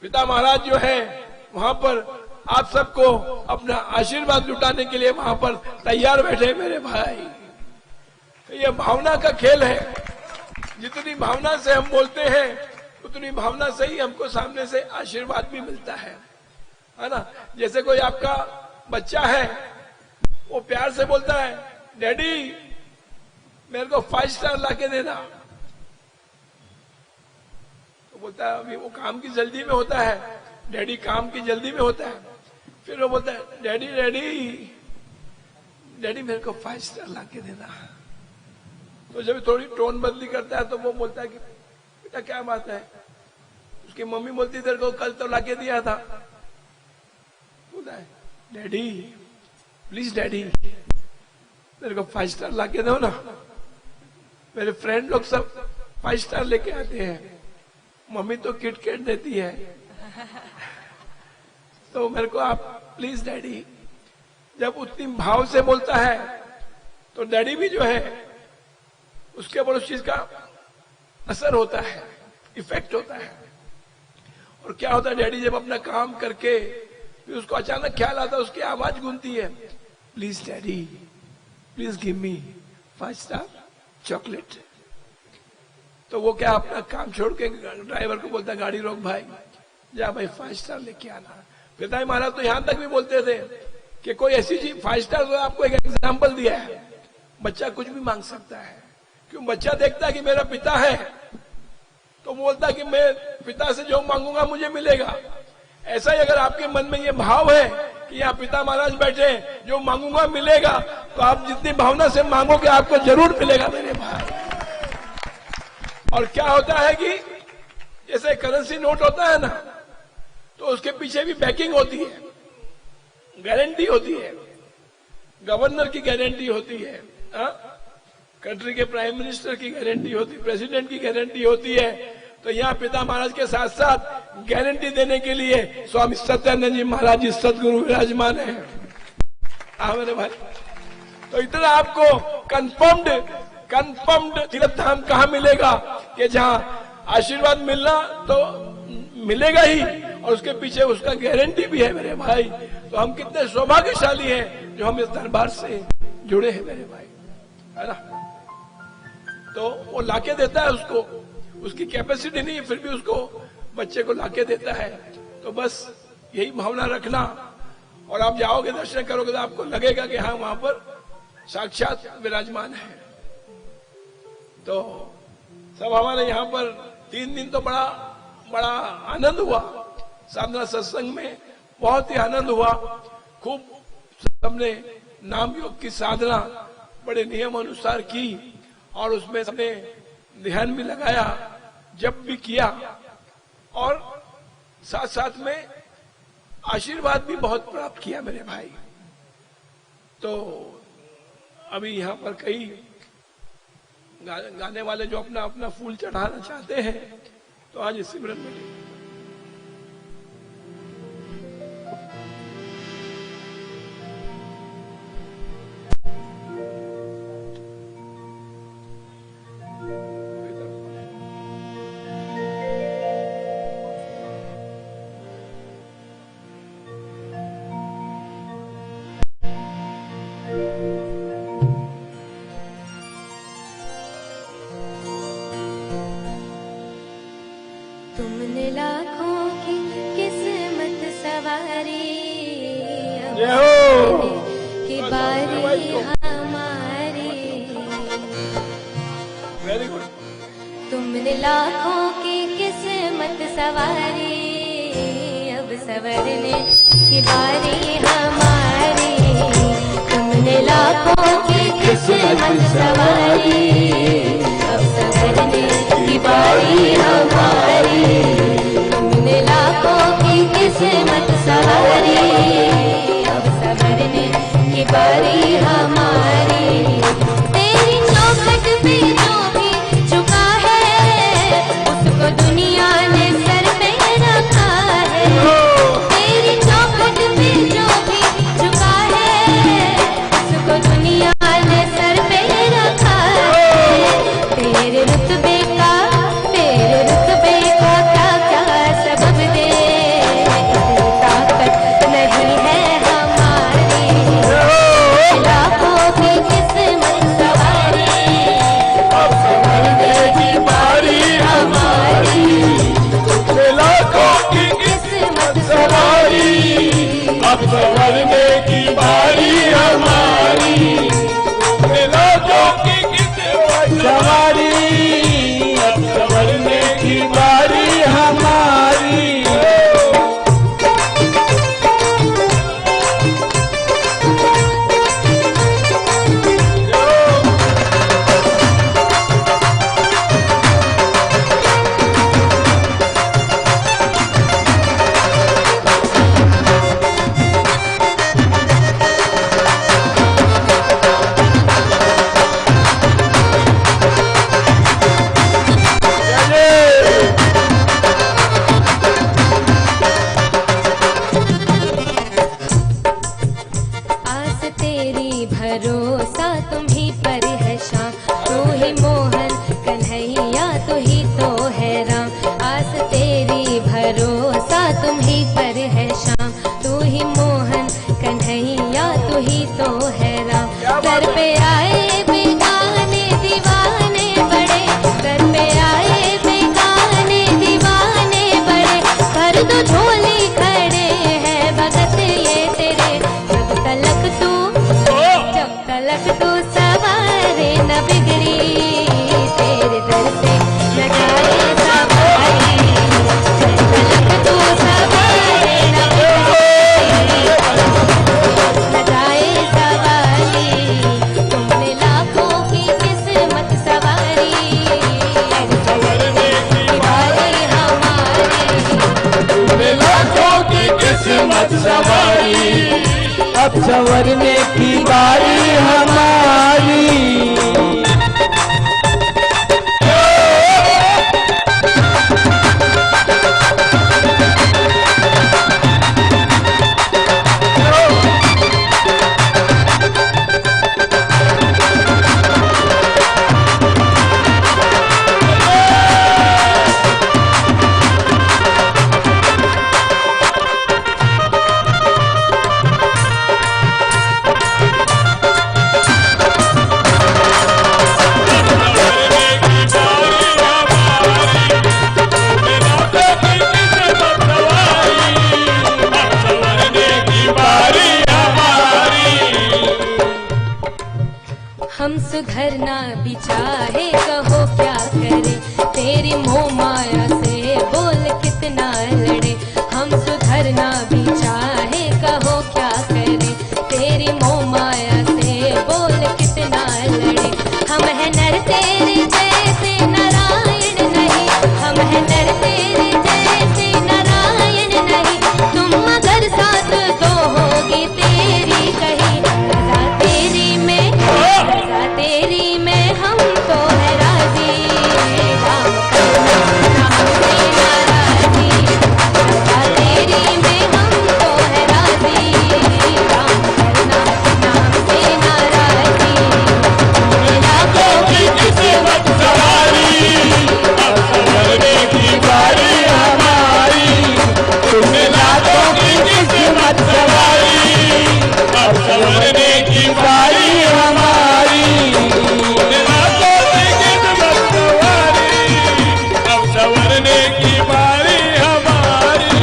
पिता महाराज जो है वहां पर आप सबको अपना आशीर्वाद लुटाने के लिए वहां पर तैयार बैठे मेरे भाई। ये भावना का खेल है, जितनी भावना से हम बोलते हैं उतनी भावना से ही हमको सामने से आशीर्वाद भी मिलता है ना। जैसे कोई आपका बच्चा है वो प्यार से बोलता है डैडी, मेरे को 5 स्टार लाके देना। तो बोलता है अभी वो काम की जल्दी में होता है, डैडी काम की जल्दी में होता है। फिर वो बोलता है डैडी डैडी डैडी मेरे को 5 स्टार लाके देना। तो जब थोड़ी टोन बदली करता है तो वो बोलता है कि बेटा क्या बात है? उसकी मम्मी बोलती तेरे को कल तो लाके दिया था। बोलता है डैडी प्लीज डैडी मेरे को 5 स्टार लाके दो ना। मेरे फ्रेंड लोग सब 5 स्टार लेके आते हैं, मम्मी तो किटकैट देती है, तो मेरे को आप प्लीज डैडी। जब उतनी भाव से बोलता है तो डैडी भी जो है उसके ऊपर उस चीज का असर होता है, इफेक्ट होता है। और क्या होता है, डैडी जब अपना काम करके फिर उसको अचानक ख्याल आता है, उसकी आवाज गूंजती है please daddy please give me 5 star chocolate. तो वो क्या अपना काम छोड़ के ड्राइवर को बोलता गाड़ी रोक भाई, जा भाई 5 स्टार लेके आना। पिताजी महाराज तो यहां तक भी बोलते थे कि कोई ऐसी चीज 5 स्टार, तो आपको एक एग्जाम्पल दिया है, बच्चा कुछ भी मांग सकता है। क्यों? बच्चा देखता है कि मेरा पिता है तो बोलता कि मैं पिता से जो मांगूंगा मुझे मिलेगा। ऐसा ही अगर आपके मन में ये भाव है कि यहाँ पिता महाराज बैठे, जो मांगूंगा मिलेगा, तो आप जितनी भावना से मांगोगे आपको जरूर मिलेगा मेरे भाई। और क्या होता है कि जैसे करेंसी नोट होता है ना, तो उसके पीछे भी बैकिंग होती है, गारंटी होती है, गवर्नर की गारंटी होती है, कंट्री के प्राइम मिनिस्टर की गारंटी होती है, प्रेसिडेंट की गारंटी होती है। तो यहाँ पिता महाराज के साथ साथ गारंटी देने के लिए स्वामी सत्यानंद जी महाराज जी सदगुरु विराजमान है। मेरे भाई, तो इतना आपको कंफर्म्ड तीर्थ धाम कहाँ मिलेगा कि जहाँ आशीर्वाद मिलना तो मिलेगा ही, और उसके पीछे उसका गारंटी भी है मेरे भाई। तो हम कितने सौभाग्यशाली हैं जो हम इस दरबार से जुड़े हैं मेरे भाई, है ना। तो वो लाके देता है, उसको उसकी कैपेसिटी नहीं है, फिर भी उसको बच्चे को लाके देता है। तो बस यही भावना रखना, और आप जाओगे दर्शन करोगे तो आपको लगेगा कि हाँ वहां पर साक्षात विराजमान है। तो सब हमारे यहाँ पर 3 दिन तो बड़ा आनंद हुआ, साधना सत्संग में बहुत ही आनंद हुआ। खूब सबने नाम योग की साधना बड़े नियम अनुसार की, और उसमें सबने ध्यान भी लगाया, जप भी किया, और साथ साथ में आशीर्वाद भी बहुत प्राप्त किया मेरे भाई। तो अभी यहाँ पर कई गाने वाले जो अपना अपना फूल चढ़ाना चाहते हैं, तो आज इस सिमरन में तुमने लाखों की किस्मत सवारी, की बारी हमारी। Very good. तुमने लाखों की किस्मत सवारी, अब सवरने की बारी हमारी। तुमने लाखों की किस्मत सवारी, अब सवरने की बारी हमारी। तुमने लाखों की किस्मत सवारी, अब सवरने की बारी हमारी। तेरी चौखट पे जो भी झुका है, उसको दुनिया ने सर पे रखा है। तेरी चौखट पे जो भी झुका है, उसको दुनिया ने सर पे रखा है। तेरे रुतबे का क्या क्या सबब दे, इतनी ताकत नहीं है हमारी। लाखों की किस्मत सवारी, अब सवरने की बारी हमारी। लाखों की किस्मत सवारी, अब सवरने की बारी हमारी। लाखों की किस्मत किस्मत सवारी, अब संवरने की बारी हमारी। हम सुधरना भी चाहे कहो क्या करे, तेरी मोह माया से बोल कितना लड़े। हम सुधरना भी चाहे कहो क्या करे, तेरी मोह माया से बोल कितना लड़े। हम है नर तेरे जैसे नारायण नहीं, हम है नर तेरे जैसे नारायण नहीं। तुम अगर साथ दो होगी तेरी कही, रजा तेरी में, रजा तेरी में हम तो है राजी। राम करना हमसे नाराजी, रजा तेरी में हम तो है राजी। राम करना हमसे नाराजी, लाखों की किस्मत सवारी, अब संवरने की बारी हमारी। तुमने लाखों की किस्मत सवारी, अब संवरने की बारी हमारी। तुमने लाखों की किस्मत सवारी, अब संवरने की बारी हमारी।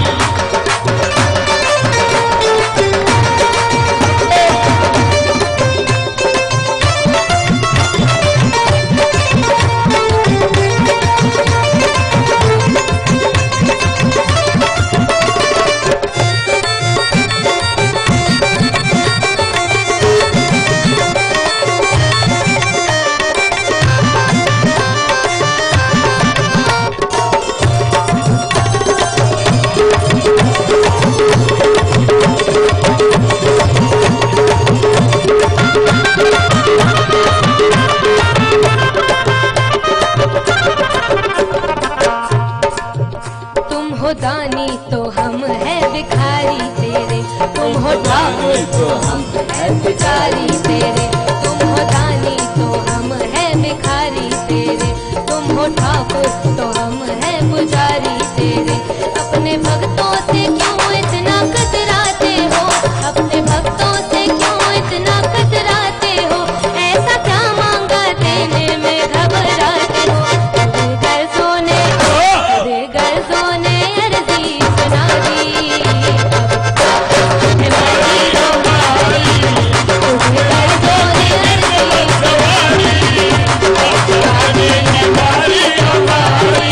तुम हो दानी तो हम है भिखारी तेरे, तुम हो ठाकुर तो हम है भिखारी तेरे। तुम हो दानी तो हम है भिखारी तेरे, तुम हो ठाकुर तो हम है पुजारी तेरे। अपने भक्तों से क्यों इतना कतराते हो, अपने भक्तों से क्यों इतना कतराते हो। ऐसा क्या मांगा देने में घबराते हो। घर सोने घर सोने अर्जी सुना दी, अब हमारी हमारी। घर सोने अर्जी सवारी, अब संवरने की बारी हमारी।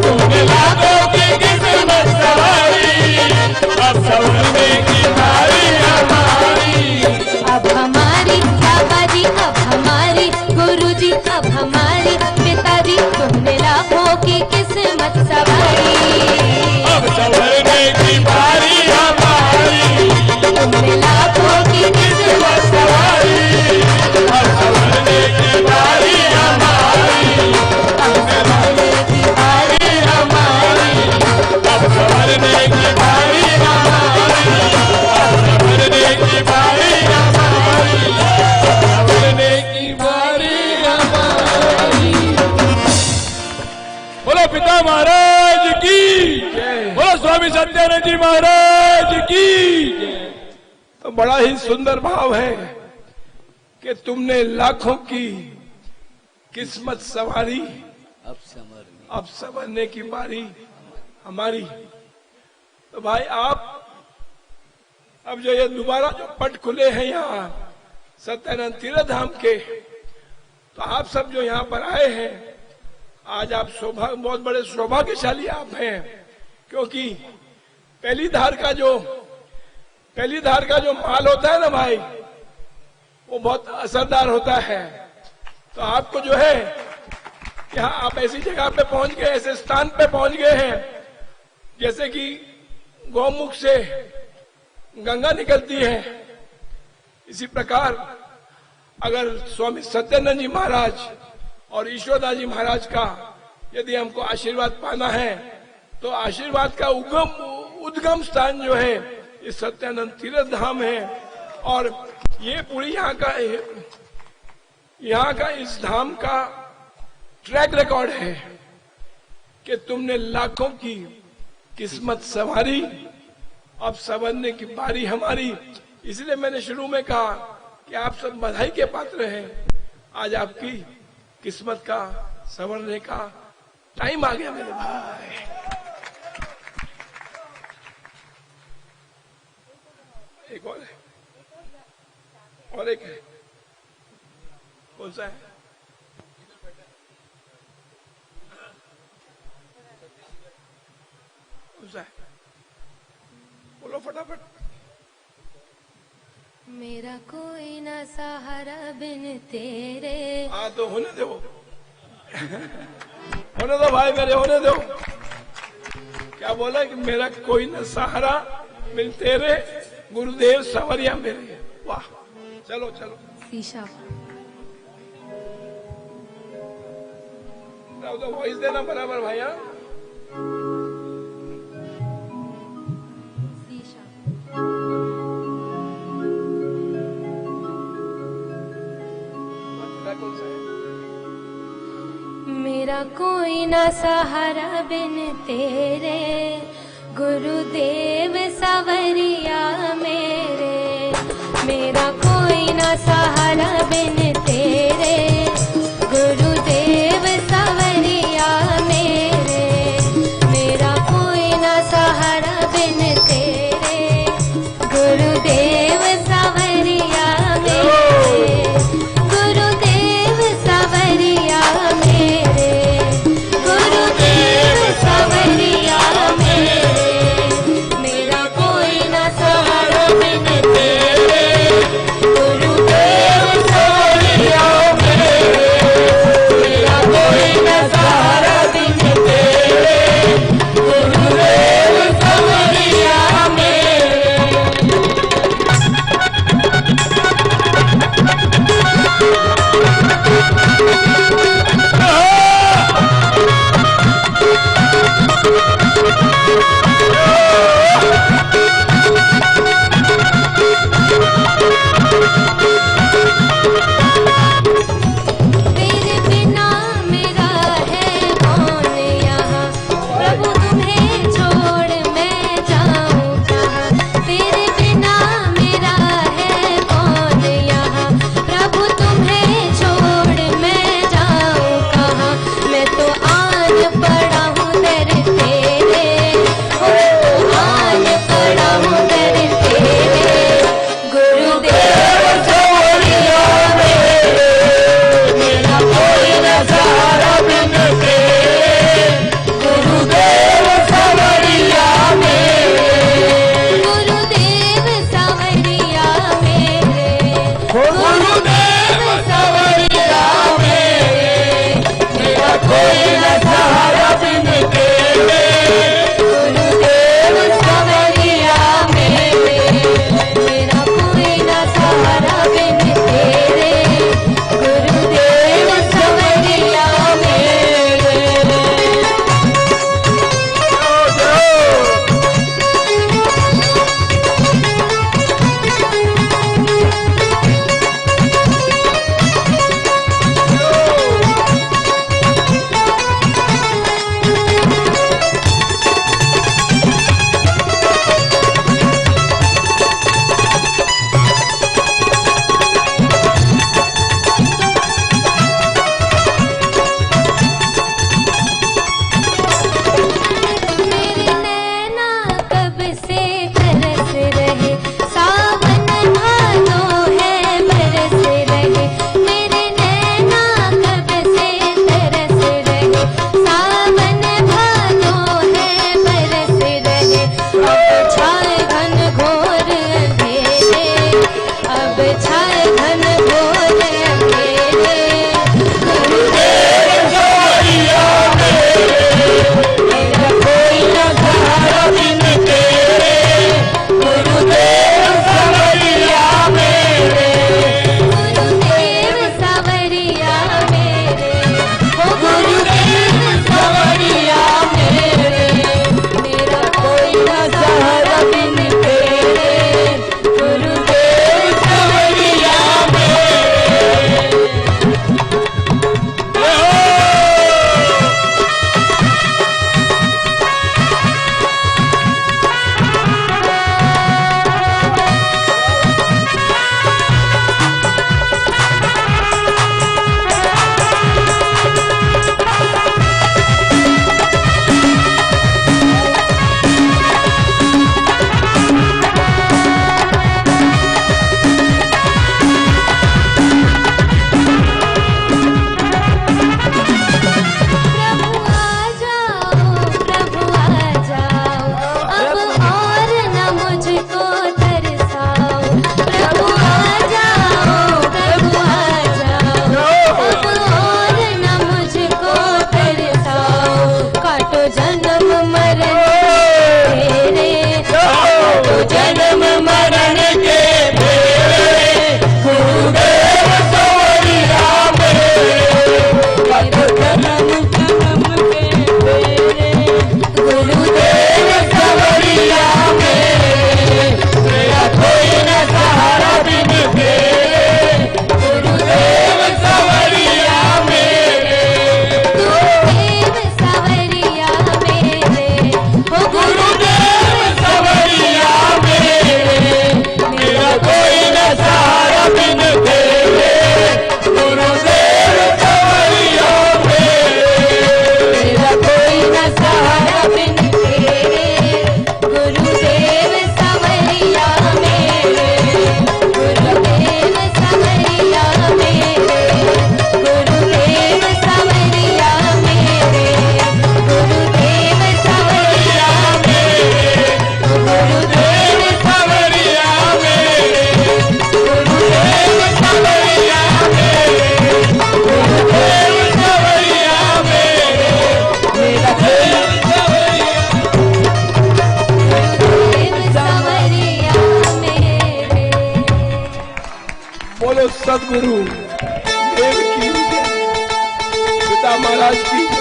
तुमने लाखों की किस्मत सवारी, अब संवरने की बारी हमारी। अब हमारी बाबा जी, अब हमारी गुरु जी, अब हमारी पिताजी। तुमने लाखों की किस्मत सवारी, अब संवरने की बारी हमारी। तुमने लाखों की किस्मत सवारी, अब संवरने की बारी हमारी। अब संवरने की बारी हमारी, अब संवरने की बारी हमारी। अब संवरने की बारी हमारी। संवरने की बारी हमारी। बोलो पिता महाराज की, बोलो स्वामी सत्यानंद जी महाराज की। तो बड़ा ही सुंदर भाव है कि तुमने लाखों की किस्मत सवारी, अब संवरने की बारी हमारी। तो भाई आप अब जो ये दोबारा जो पट खुले हैं यहाँ सत्यानंद तीर्थ धाम के, तो आप सब जो यहाँ पर आए हैं आज आप बहुत बड़े सौभाग्यशाली आप हैं, क्योंकि पहली धार का जो माल होता है ना भाई, वो बहुत असरदार होता है। तो आपको जो है यहाँ आप ऐसी जगह पे पहुंच गए, ऐसे स्थान पे पहुंच गए हैं जैसे कि गौमुख से गंगा निकलती है। इसी प्रकार अगर स्वामी सत्यानंद जी महाराज और ईश्वरदास जी महाराज का यदि हमको आशीर्वाद पाना है तो आशीर्वाद का उद्गम स्थान जो है ये सत्यानंद तीर्थ धाम है। और ये पूरी यहाँ का इस धाम का ट्रैक रिकॉर्ड है कि तुमने लाखों की किस्मत संवारी, अब संवरने की बारी हमारी। इसलिए मैंने शुरू में कहा कि आप सब बधाई के पात्र हैं। आज आपकी किस्मत का संवरने का टाइम आ गया मेरे भाई। एक और है, और एक है, कौन सा है? कौन सा है? बोलो फटाफट। मेरा कोई ना सहारा बिन तेरे। हाँ तो होने दो, होने दो भाई मेरे, होने दो। क्या बोला कि मेरा कोई ना सहारा बिन तेरे, गुरुदेव सवरिया मेरे। वाह, चलो चलो शीशा। तो वॉइस देना बराबर भैया। शीशा। कौन सा है? मेरा कोई ना सहारा बिन तेरे, गुरुदेव सवरिया मेरे। मेरा कोई ना सहारा बिन तेरे, गुरुदेव सवरिया मेरे। मेरा कोई ना सहारा बिन तेरे, गुरुदेव सवरिया मेरे। गुरुदेव सवरिया मेरे, गुरुदेव सवरिया मेरे। मेरा कोई ना सहारा बिन तेरे, गुरुदेव सवरिया सदगुरु देव की जय, पिता महाराज की जय।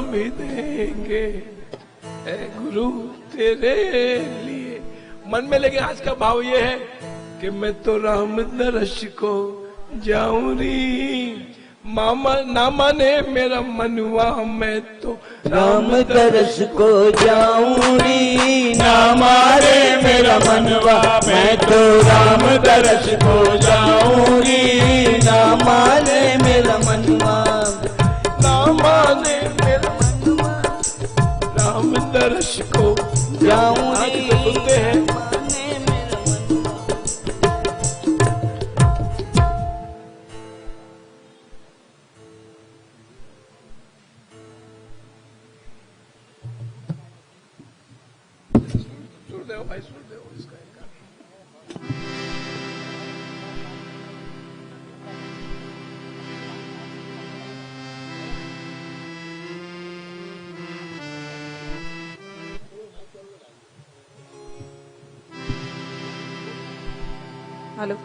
भी देंगे ए गुरु तेरे लिए मन में। लेकिन आज का भाव ये है कि मैं तो राम दर्श को जाऊं री, मामा ना माने मेरा मनवा, मैं तो राम दर्श को जाऊं री, ना मारे मेरा मनवा, मैं तो राम दर्श को जाऊं री, ना मारे मेरा मनवा, ना माने मेरा मनवा, राम दर्श को जाऊं आज री, तो सुनते हैं माने मेरा मनवा। सुरदेव भाई, सुरदेव इसका एक गाना। हेलो,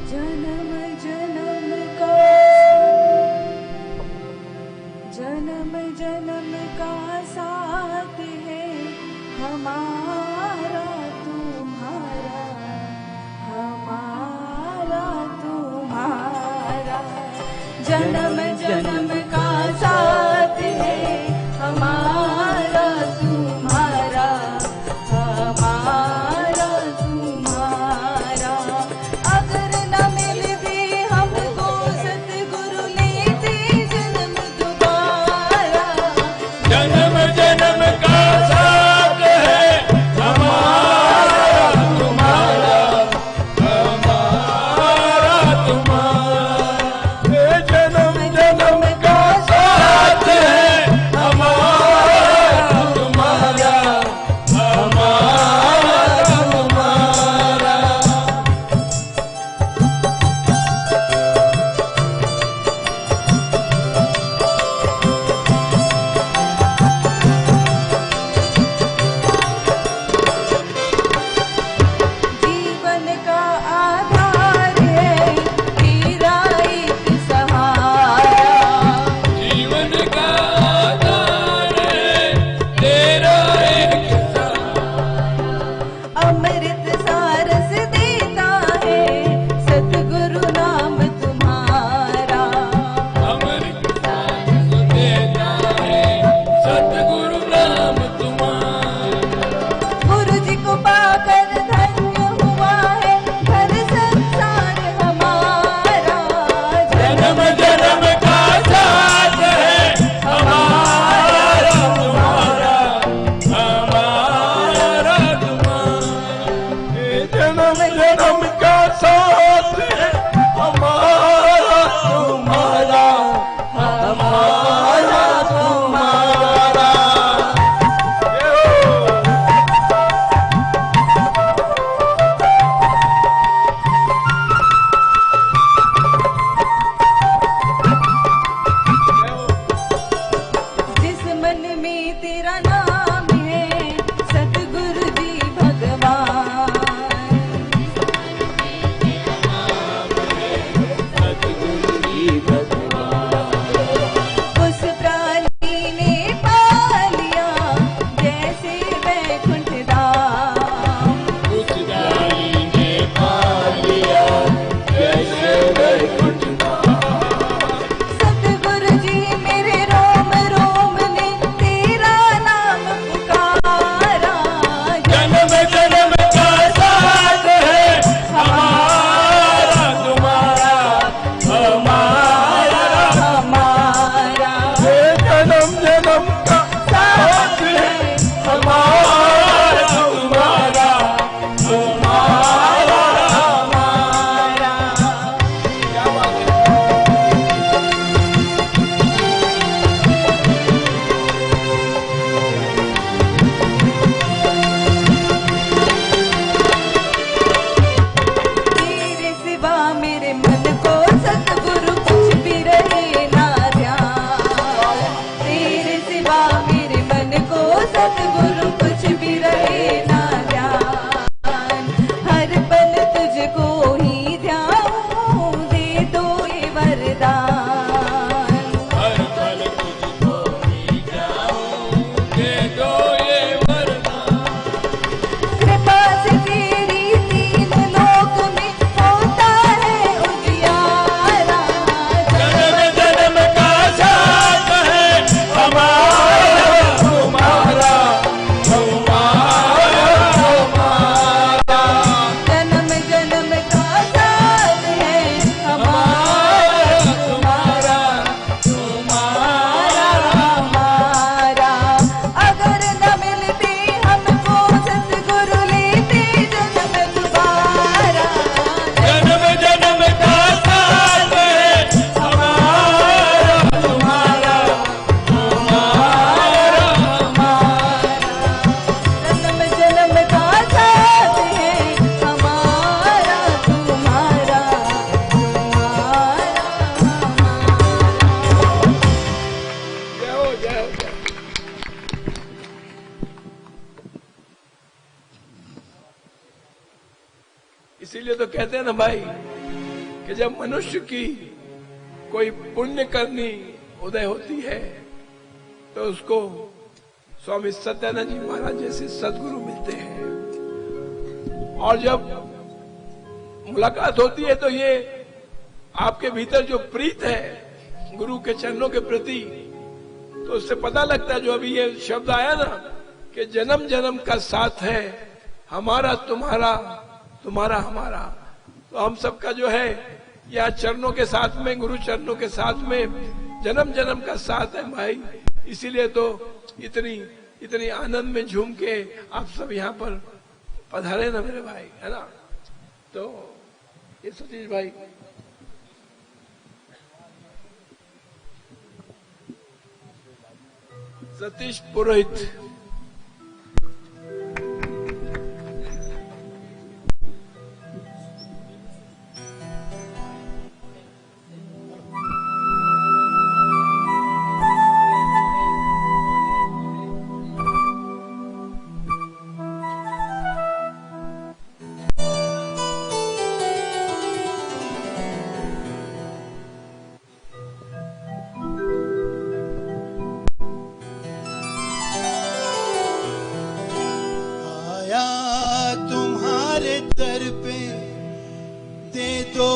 जन्म जन्म का, जन्म जन्म का साथ है हमारा तुम्हारा, हमारा तुम्हारा, जन्म जन्म का साथ है हमारा तुम्हारा, हमारा तुम्हारा। अगर न मिलती हमको सतगुरु लेते जन्म दोबारा, जन्म जन्म का साथ है हमारा तुम्हारा, हमारा तुम्हारा। जन्म जन्म का इसीलिए तो कहते हैं ना भाई कि जब मनुष्य की कोई पुण्य करनी उदय होती है तो उसको स्वामी सत्यानंद जी महाराज जैसे सदगुरु मिलते हैं। और जब मुलाकात होती है तो ये आपके भीतर जो प्रीत है गुरु के चरणों के प्रति, तो उससे पता लगता है, जो अभी ये शब्द आया ना कि जन्म जन्म का साथ है हमारा तुम्हारा तुम्हारा हमारा, तो हम सबका जो है या चरणों के साथ में, गुरु चरणों के साथ में जन्म जन्म का साथ है भाई। इसीलिए तो इतनी आनंद में झूम के आप सब यहाँ पर पधारे ना मेरे भाई, है ना। तो ये सतीश भाई सतीश पुरोहित दर पे दे दो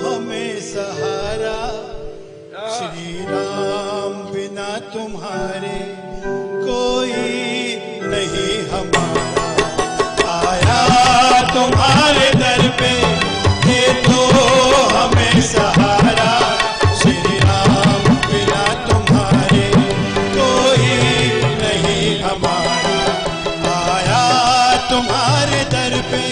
हमें सहारा, श्री राम बिना तुम्हारे कोई नहीं हमारा। आया तुम्हारे दर पे दे दो हमें सहारा, श्री राम बिना तुम्हारे कोई नहीं हमारा। आया तुम्हारे दर पे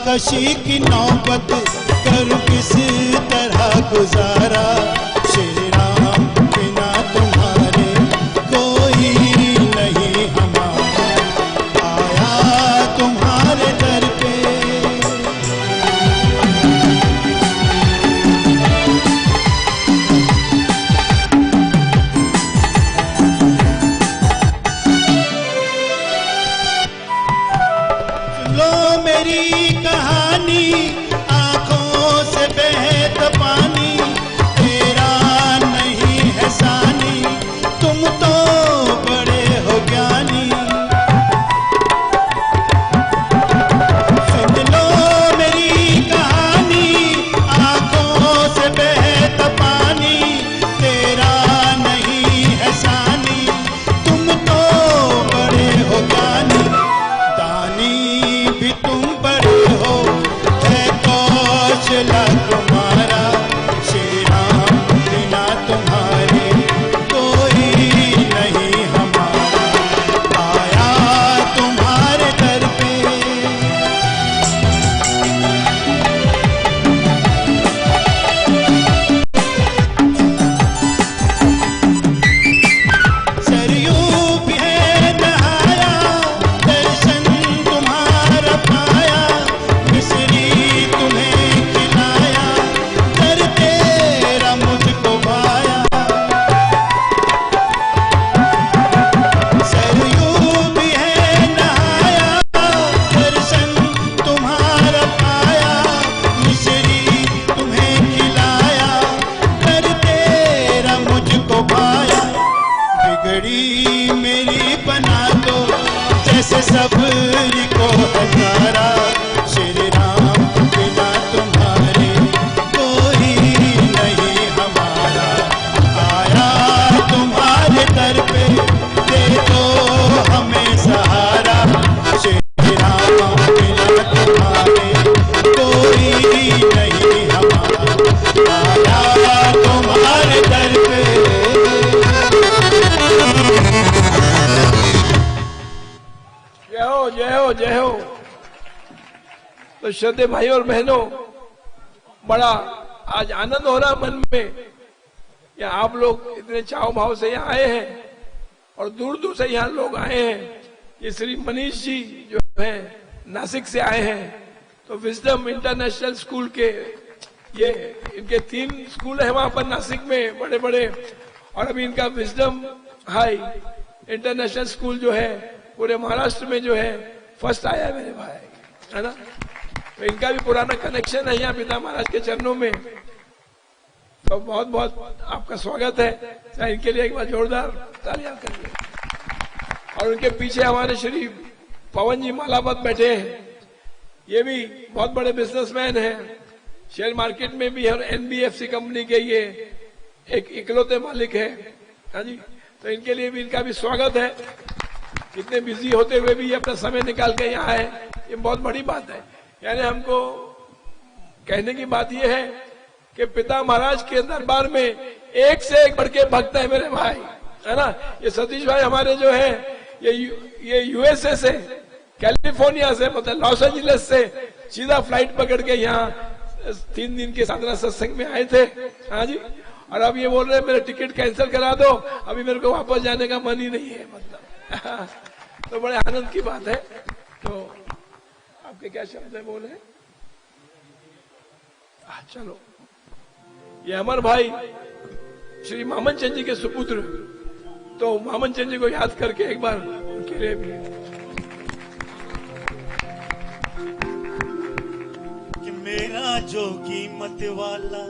कशी की नौबत कर किस तरह गुजारा, श्री राम बिना तुम्हारे कोई नहीं हमारा। आया तुम्हारे दर पे लो मेरी कहानी, आंखों से बहत पानी, तेरा नहीं है सानी, तुम तो बड़े हो ज्ञानी। सुन लो मेरी कहानी, आंखों से बहत पानी, तेरा नहीं है सानी, तुम तो बड़े हो ज्ञानी। दानी भी तुम बड़े हो, है कौशला तुम्हारा, श्री राम बिना तुम्हारे कोई नहीं हमारा। आया तुम्हारे दर पे सरयू भी है नहाया, दर्शन तुम्हारा पाया, मिसरी तुम्हें खिलाया, दर तेरा मुझको भाया। सरयू भी है नहाया, दर्शन तुम्हारा पाया, मिसरी तुम्हें खिलाया, दर तेरा मुझको भाया। बिगड़ी मेरी बना दो जैसे सबरी को हजारा, श्री राम बिना तुम्हारे कोई नहीं हमारा। आया तुम्हारे दर पे दे दो हमें सहारा, श्री राम बिना तुम्हारे कोई नहीं हमारा। आया तुम्हारे जय हो, जय हो। तो श्रद्धेय भाई और बहनों, बड़ा आज आनंद हो रहा मन में। या आप लोग इतने चाव भाव से यहाँ आए हैं और दूर दूर से यहाँ लोग आए हैं। ये श्री मनीष जी जो है नासिक से आए हैं। तो विजडम इंटरनेशनल स्कूल के ये इनके 3 स्कूल है वहां पर नासिक में बड़े बड़े, और अभी इनका विजडम हाई इंटरनेशनल स्कूल जो है पूरे महाराष्ट्र में जो है फर्स्ट आया है मेरे भाई, है ना। तो इनका भी पुराना कनेक्शन है यहाँ पिता महाराज के चरणों में। तो बहुत बहुत आपका स्वागत है। चाहे इनके लिए एक बार जोरदार तालियां करिए। और उनके पीछे हमारे श्री पवन जी मालावत बैठे हैं। ये भी बहुत बड़े बिजनेसमैन हैं, शेयर मार्केट में भी और एनबीएफसी कंपनी के ये एक इकलौते मालिक है। हाँ जी, तो इनके लिए भी इनका भी स्वागत है। इतने बिजी होते हुए भी अपना समय निकाल के यहाँ आए, ये बहुत बड़ी बात है। यानी हमको कहने की बात ये है कि पिता महाराज के दरबार में एक से एक बढ़ के भक्त है मेरे भाई, है ना। ये सतीश भाई हमारे जो है ये यूएसए से, कैलिफोर्निया से, मतलब लॉस एंजलिस से सीधा फ्लाइट पकड़ के यहाँ 3 दिन के साधना सत्संग में आए थे। हाँ जी, और अब ये बोल रहे हैं मेरा टिकट कैंसिल करा दो, अभी मेरे को वापस जाने का मन ही नहीं है, मतलब। तो बड़े आनंद की बात है। तो आपके क्या शब्द है बोले? चलो, ये अमर भाई श्री मामन चंद जी के सुपुत्र, तो मामन चंद जी को याद करके एक बार उनके लिए भी कि मेरा जोगी मत वाला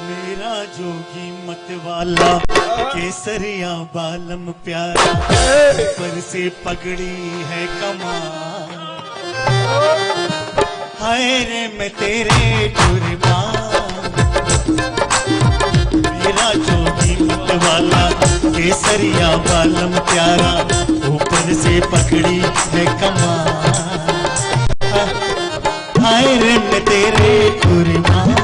मेरा जोगी मत वाला केसरिया बालम प्यारा, पर से पगड़ी है कमाल। हाय रे मैं तेरे कुर्बान, मेरा जोगी मत वाला केसरिया बालम प्यारा, ऊपर से पगड़ी है कमाल। हाय रे मैं तेरे कुर्बान।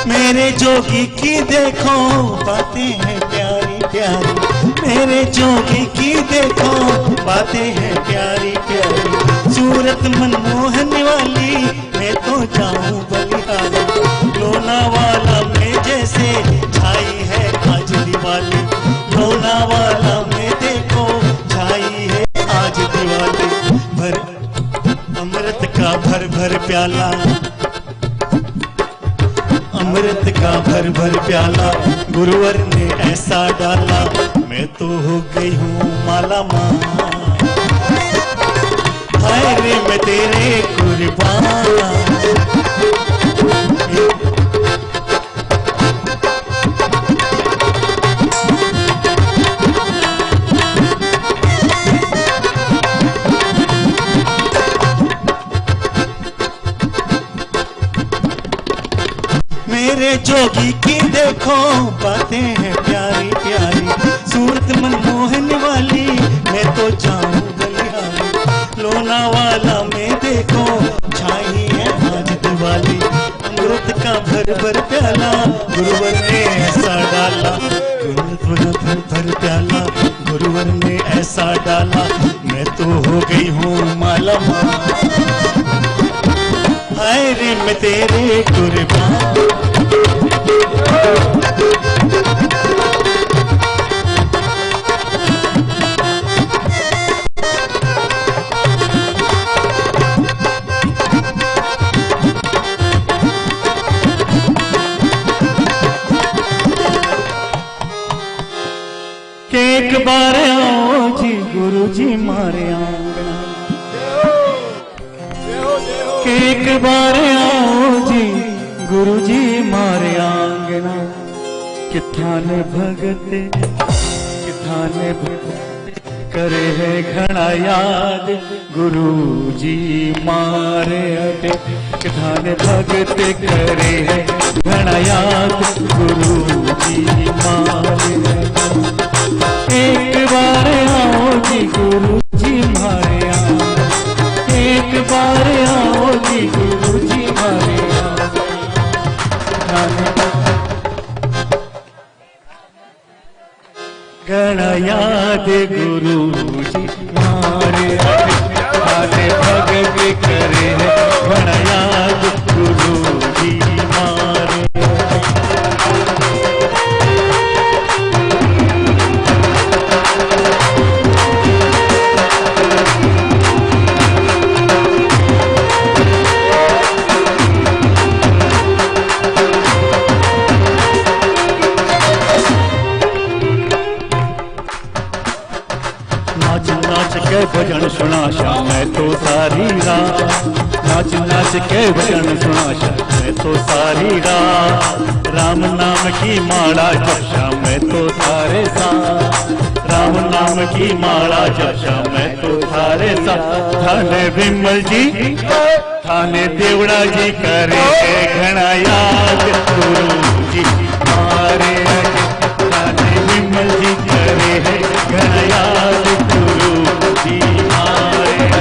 मेरे जोगी की देखो बातें हैं प्यारी प्यारी, मेरे जोगी की देखो बातें हैं प्यारी प्यारी। सूरत मनमोहन वाली मैं तो जाऊं बलिहारी, लोनावाला में जैसे छाई है आज दिवाली, लोनावाला में देखो छाई है आज दिवाली। भर अमृत का भर भर प्याला, अमृत का भर भर प्याला गुरुवर ने ऐसा डाला, मैं तो हो गई हूँ माला माल। हाय रे मैं तेरे कुर्बान। मेरे जोगी की देखो बातें हैं प्यारी प्यारी, सूरत मनमोहन वाली मैं तो जाऊं बलिहारी, लोनावाला में देखो छाई है आज दिवाली। अमृत का भर भर प्याला गुरुवर ने ऐसा डाला, अमृत भर भर प्याला गुरुवर ने ऐसा डाला, मैं तो हो गई हूँ माला माल। हाय रे मैं तेरे कुर्बान। के एक बार आओ जी गुरु जी मारे आंगना, के एक बार आओ जी गुरु जी मारे आंगना। किथाने भगत किथाने भगत करे है घना याद, गुरु जी मारे अटे। किथाने भगत करे है घना याद, गुरु जी मारे अटे। एक बार आओ जी घना याद गुरु जी मारे थाने भगत करे घना याद गुरु जी मारे। नाच नाच के भजन सुना श्याम मैं तो सारी रात, नाच नाच के भजन सुना श्याम मैं तो सारी रात। राम नाम की माला जप श्याम मैं तो सारे साथ, राम नाम की माला जप श्याम मैं तो सारे साथ। थाने विमल जी थाने देवड़ा जी करे घना याद गुरु जी मारे, थाने विमल जी करे घना याद गुरु जी मारे।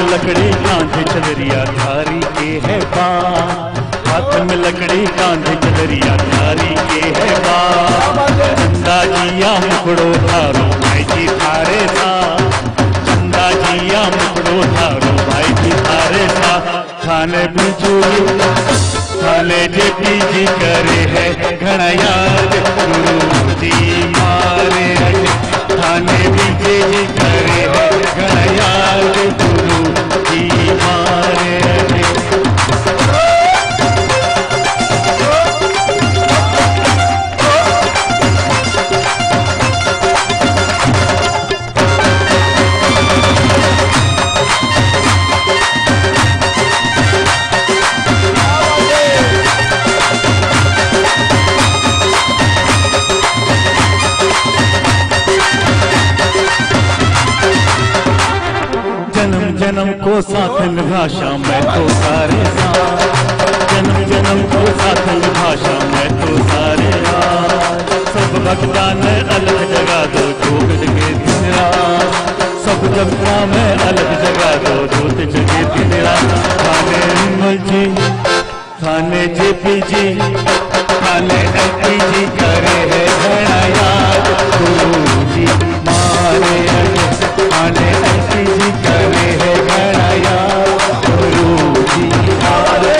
लकड़ी कांधे चदरिया धारी के है बात, हाथ में लकड़ी कांधे चदरिया धारी के है बात। चंदा जिया मुकड़ो धारो भाई जी थारे साथ, चंदा जिया मुकड़ो धारो भाई जी थारे साथ। थाने बिजू थाने जेपी जी करे है घना याद गुरु जी मारे, थाने बीजे जी करे है घना याद गुरु जी मारे। जन्म जन्म को साथ निभाशा मैं तो सारे साथ, जन्म जन्म को साथ निभाशा मैं तो सारे रात। सब भक्ता ने अलग जगह दो जोत जगे दिन रात, सब भक्ता में अलग जगह दो जोत जगे दिन रात। थाने विमल जी थाने जेपी जी थाने एलपी जी करे है घना याद गुरु जी मारे, थाने एलपी जी करे है घना याद गुरु जी मारे।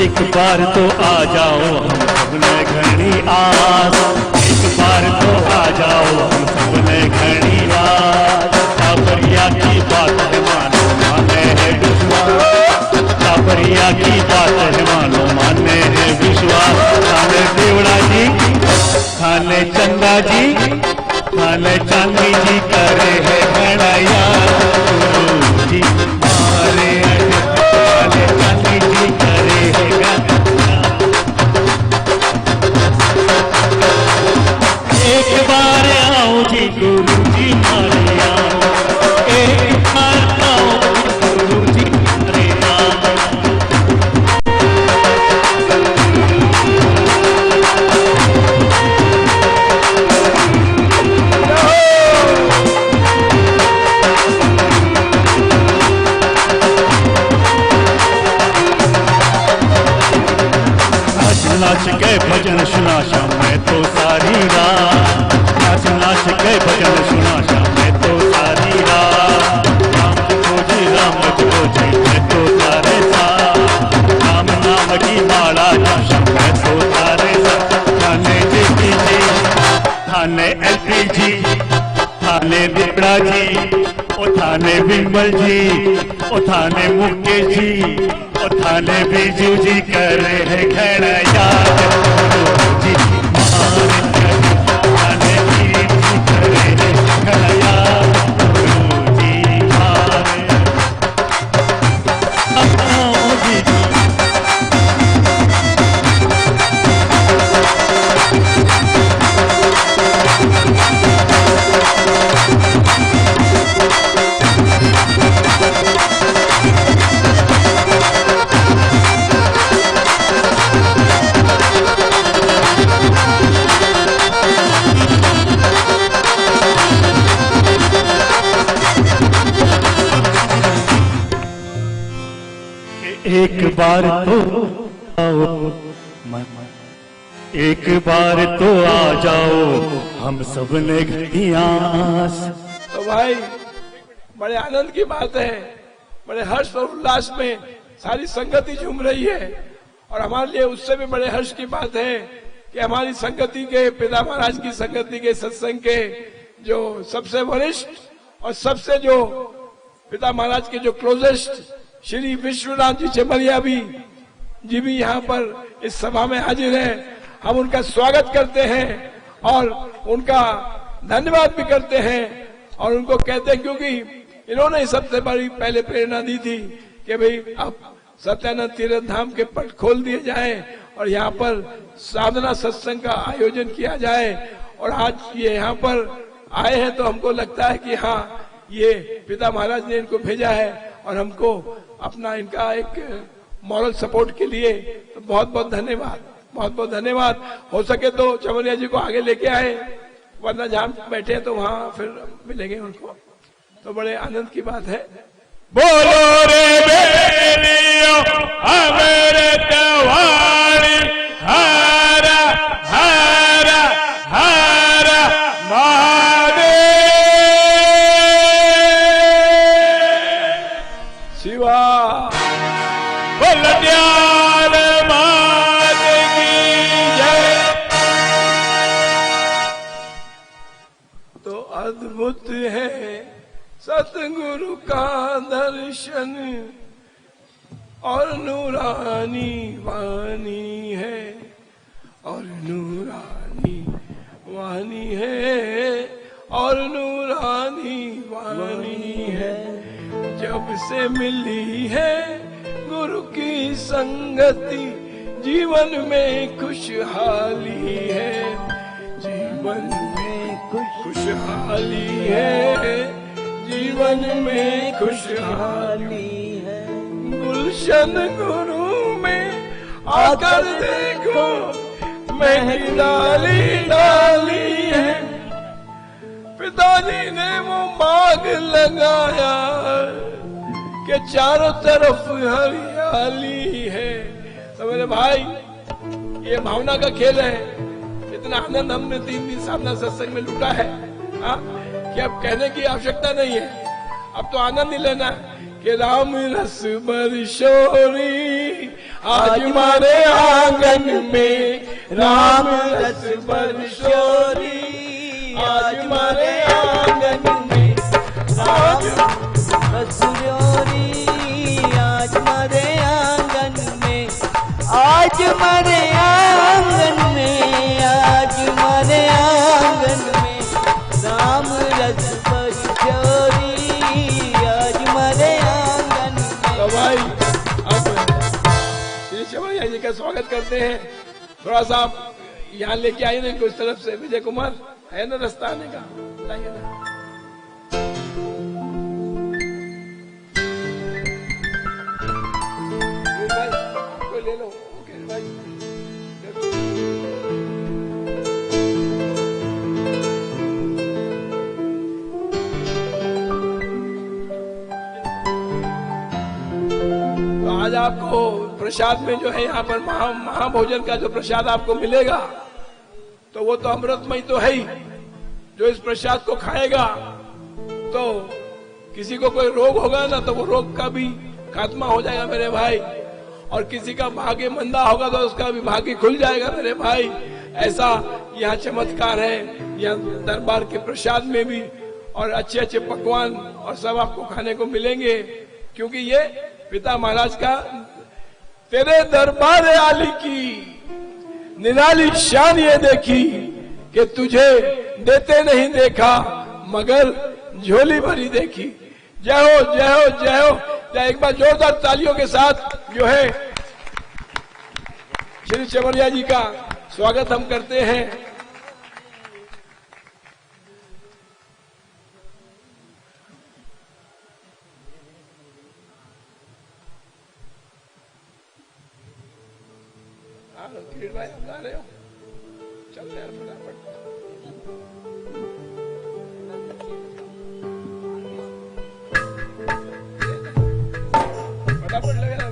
एक बार तो आ जाओ हम सबने घनी आस, एक बार तो आ जाओ हम सबने घनी रात। कापरिया की बात है मानो माने है विश्वास, कापरिया की बात है मानो माने है विश्वास। थाने देवड़ा जी थाने चंदा जी थाने चांदी जी करे है घना याद गुरु जी मारे, थाने चांदी जी करे है एक बार आओ जी गुरु जी मारे आओ, एक बार आओ गुरु जी मारे आओ। नाच के भजन सुना श्याम मैं तो सारी रात, नाच नाच के भजन सुना श्याम मैं तो सारी रात। राम खोजी मैं तो सारे साथ, राम नाम की माला जप श्याम मैं तो सारे साथ। थाने जेपी जी थाने एलपी जी थाने दिपड़ा जी ओ थाने विमल जी ओ थाने मुकेश जी ओ थाने बीजू जी करे है घना याद गुरु जी बार तो आओ, एक बार तो आ जाओ, हम सब ने घटियास। तो भाई बड़े आनंद की बात है, बड़े हर्ष और उल्लास में सारी संगति झूम रही है। और हमारे लिए उससे भी बड़े हर्ष की बात है कि हमारी संगति के, पिता महाराज की संगति के, सत्संग के जो सबसे वरिष्ठ और सबसे जो पिता महाराज के जो क्लोजेस्ट श्री विश्वनाथ जी चमरिया जी भी यहाँ पर इस सभा में हाजिर है। हम उनका स्वागत करते हैं और उनका धन्यवाद भी करते हैं और उनको कहते हैं, क्योंकि इन्होंने ही सबसे बड़ी पहले प्रेरणा दी थी कि भाई अब सत्यानंद तीर्थ धाम के पट खोल दिए जाएं और यहाँ पर साधना सत्संग का आयोजन किया जाए। और आज ये यहाँ पर आए हैं तो हमको लगता है कि हाँ, ये पिता महाराज ने इनको भेजा है और हमको अपना इनका एक मॉरल सपोर्ट के लिए तो बहुत बहुत धन्यवाद, बहुत बहुत धन्यवाद। हो सके तो चमरिया जी को आगे लेके आए, वरना जहाँ बैठे हैं तो वहाँ फिर मिलेंगे उनको, तो बड़े आनंद की बात है। बोलो रे बेलियो हमारे त्योहारी, हरा हरा हरा महादेव। शिवा बोल दयाल मात की जय। तो अद्भुत है सतगुरु का दर्शन और नूरानी वाणी है, और नूरानी वाणी है, और नूरानी वाणी है। जब से मिली है गुरु की संगति, जीवन में खुशहाली है, जीवन में खुशहाली है, जीवन में खुशहाली है। गुलशन गुरु में आकर देखो, महकी डाली डाली है। पिताजी ने वो बाग लगाया कि चारों तरफ हरियाली है। तो मेरे भाई, ये भावना का खेल है। इतना आनंद हमने 3 दिन साधना सत्संग में लूटा है कि अब कहने की आवश्यकता नहीं है, अब तो आनंद ही लेना है कि राम रस बरसोरी आज हमारे आंगन में, राम रस बरसोरी आज हमारे आंगन में, राम रसोरी आज हमारे आंगन में, आज हमारे आंगन में, आज हमारे आंगन में, राम रस बरसोरी आज हमारे आंगन में। तो भाई अब श्री चमरिया जी का स्वागत करते हैं। थोड़ा सा आप यहाँ लेके आइए ना इनको इस तरफ से। विजय कुमार है ना रास्ता आने का, बताइए ना। भाई कोई ले लो, ओके भाई। तो आज आपको प्रसाद में जो है यहाँ पर महाभोजन का जो प्रसाद आपको मिलेगा, तो वो तो अमृतमय तो है ही। जो इस प्रसाद को खाएगा तो किसी को कोई रोग होगा ना, तो वो रोग का भी खात्मा हो जाएगा मेरे भाई। और किसी का भाग्य मंदा होगा तो उसका भी भाग्य खुल जाएगा मेरे भाई। ऐसा यहाँ चमत्कार है, यहाँ दरबार के प्रसाद में भी, और अच्छे अच्छे पकवान और सब आपको खाने को मिलेंगे, क्योंकि ये पिता महाराज का तेरे दरबार आली की निराली शान ये देखी कि तुझे देते नहीं देखा मगर झोली भरी देखी। जय हो जय हो जय हो जय। एक बार जोरदार तालियों के साथ जो है श्री चमरिया जी का स्वागत हम करते हैं। किरीट भाई आप गा रहे हो, चल रहे हैं फटाफट। फटाफट लगे ना।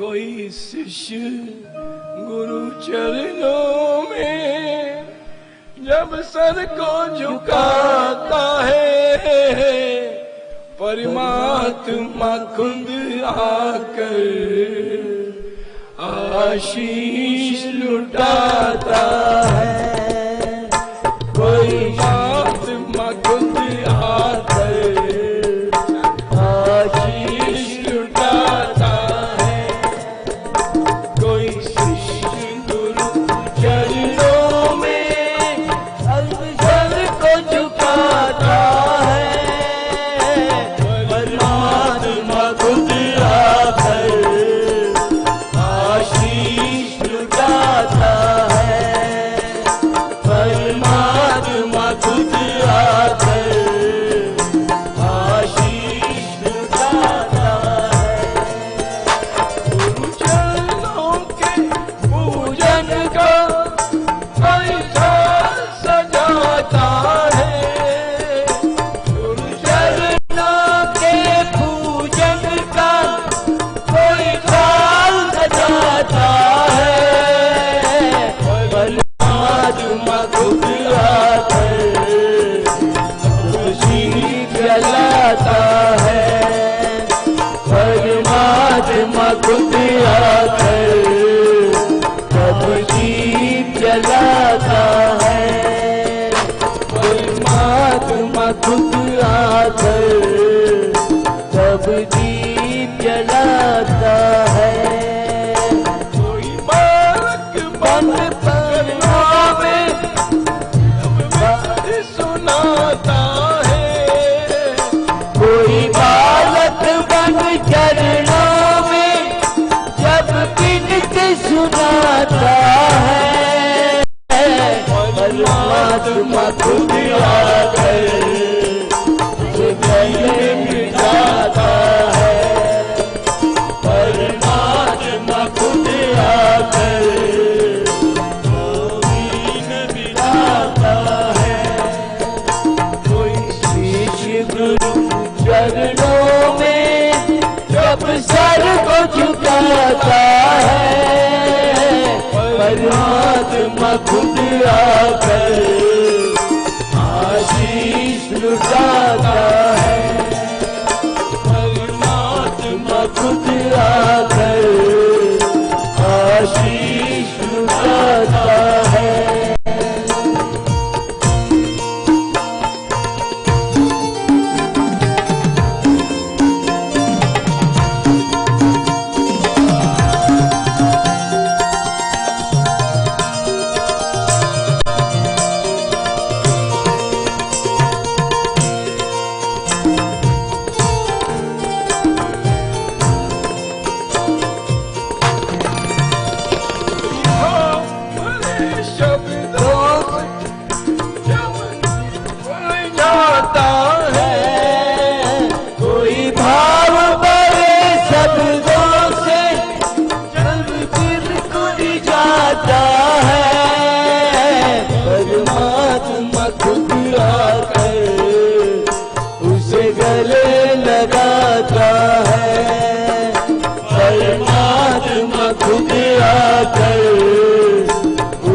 कोई शिष्य गुरु चरणों में जब सर को झुकाता है, परमात्मा खुद आकर आशीष लुटाता है। कोई परमात्मा खुद आकर आशीष लुटाता है। कोई शिष्य गुरु चरणों में सर को झुकाता है, परमात्मा खुद आकर आशीष लुटाता है। परमात्मा खुद आकर आशीष लुटाता है। गुरु चरणों के पूजन का पैसा सजाता है। गुरु चरणों के पूजन का कोई खाल सजाता है। परमात्मा खुद आकर खुशी जलाता है। परमात्मा खुद आकर खुशी जलाता है। परमात्मा खुद आकर सब दीप जलाता है। कोई बालक बन परनामे बात सुनाता है। कोई बालक बन चरणों में जब बिनती सुनाता है। परमात्मा खुद आकर गले मिटाता है। परमात्मा खुद आकर मिटाता है। कोई शिष्य गुरु चरणों में जब सर को झुकाता है। परमात्मा खुद आकर आशीष लुटाता है। परमात्मा खुद आकर आशीष लुटाता है।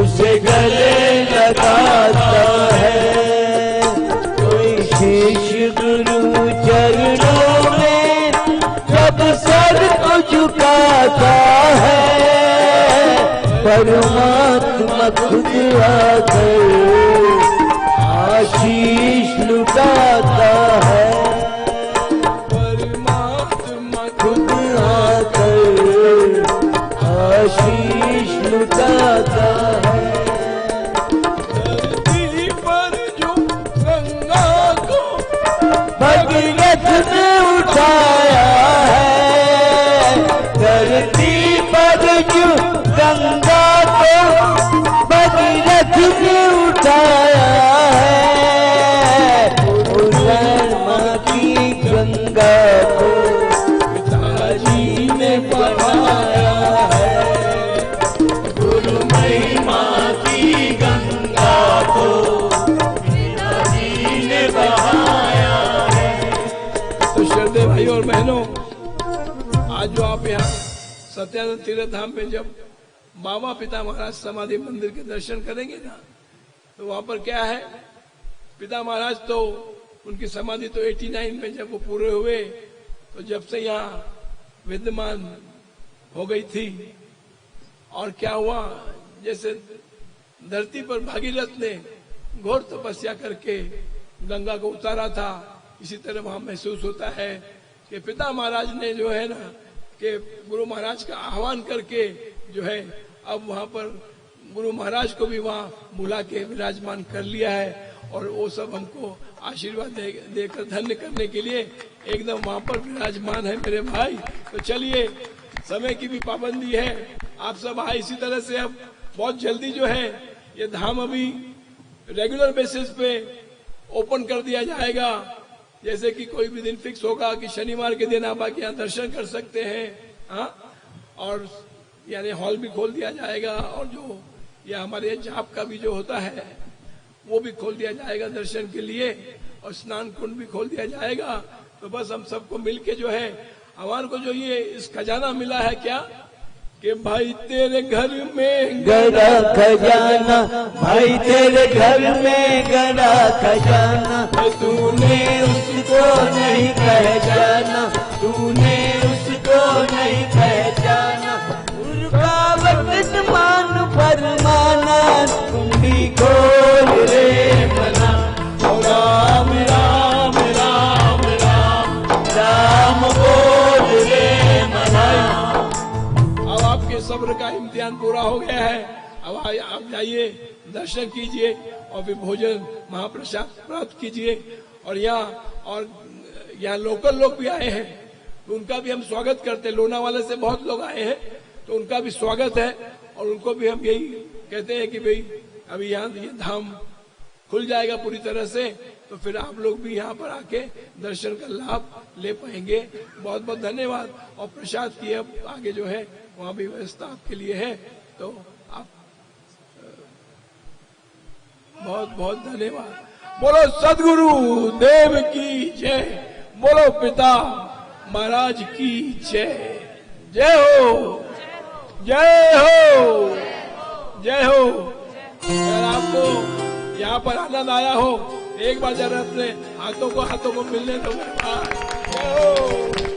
उसे गले लगाता है। कोई शिष्य गुरु चरणों में जब सर को झुकाता है। परमात्मा खुद आकर आशीष लुटाता है। परमात्मा खुद आकर आशीष लुटाता है। धरती पर जो गंगा को भगीरथ ने उठाया है। धरती पर जो गंगा को भगीरथ ने उठाया है। उधर माँ की गंगा को पिताजी ने बढ़ाया है। गुरु महिमा की गंगा को पिताजी ने बढ़ाया है। तो श्रद्धेय भाई और बहनों, आज जो आप यहाँ सत्यानंद तीर्थ धाम में जब बाबा पिता महाराज समाधि मंदिर के दर्शन करेंगे ना, तो वहां पर क्या है, पिता महाराज तो उनकी समाधि तो 89 में जब वो पूरे हुए, तो जब से यहाँ विद्यमान हो गई थी। और क्या हुआ, जैसे धरती पर भागीरथ ने घोर तपस्या करके गंगा को उतारा था, इसी तरह वहां महसूस होता है कि पिता महाराज ने जो है ना कि गुरु महाराज का आह्वान करके जो है अब वहां पर गुरु महाराज को भी वहां बुला के विराजमान कर लिया है। और वो सब हमको आशीर्वाद देकर धन्य करने के लिए एकदम वहां पर विराजमान है मेरे भाई। तो चलिए, समय की भी पाबंदी है, आप सब आए। इसी तरह से अब बहुत जल्दी जो है ये धाम अभी रेगुलर बेसिस पे ओपन कर दिया जाएगा। जैसे कि कोई भी दिन फिक्स होगा कि शनिवार के दिन आप आके यहाँ दर्शन कर सकते हैं। हाँ, और यानी हॉल भी खोल दिया जाएगा, और जो या हमारे जाप का भी जो होता है वो भी खोल दिया जाएगा दर्शन के लिए, और स्नान कुंड भी खोल दिया जाएगा। तो बस हम सबको मिलके जो है, हमारे को जो ये इस खजाना मिला है क्या, कि भाई तेरे घर में गड़ा खजाना, भाई तेरे घर में गड़ा खजाना, तूने उसको नहीं पहचाना, तूने उसको नहीं पहचाना। रुकावट मान फरमाना, कुंडी खोल रे मना। राम राम राम राम राम बोल रे मना। अब आपके सब्र का इम्तिहान पूरा हो गया है। अब आप जाइए, दर्शन कीजिए और फिर भोजन महाप्रसाद प्राप्त कीजिए। और यहाँ लोकल लोग भी आए हैं, तो उनका भी हम स्वागत करते हैं। लोनावाला से बहुत लोग आए हैं, तो उनका भी स्वागत है। और उनको भी हम यही कहते हैं कि भाई अभी यहाँ ये धाम खुल जाएगा पूरी तरह से, तो फिर आप लोग भी यहाँ पर आके दर्शन का लाभ ले पाएंगे। बहुत बहुत धन्यवाद। और प्रसाद की अब आगे जो है वहाँ भी व्यवस्था आपके लिए है, तो आप बहुत बहुत धन्यवाद। बोलो सदगुरु देव की जय, बोलो पिता महाराज की जय। जय हो, जय हो, जय हो। अगर आपको यहाँ पर आनंद आया हो, एक बार जरा अपने हाथों को मिलने दो। जय हो।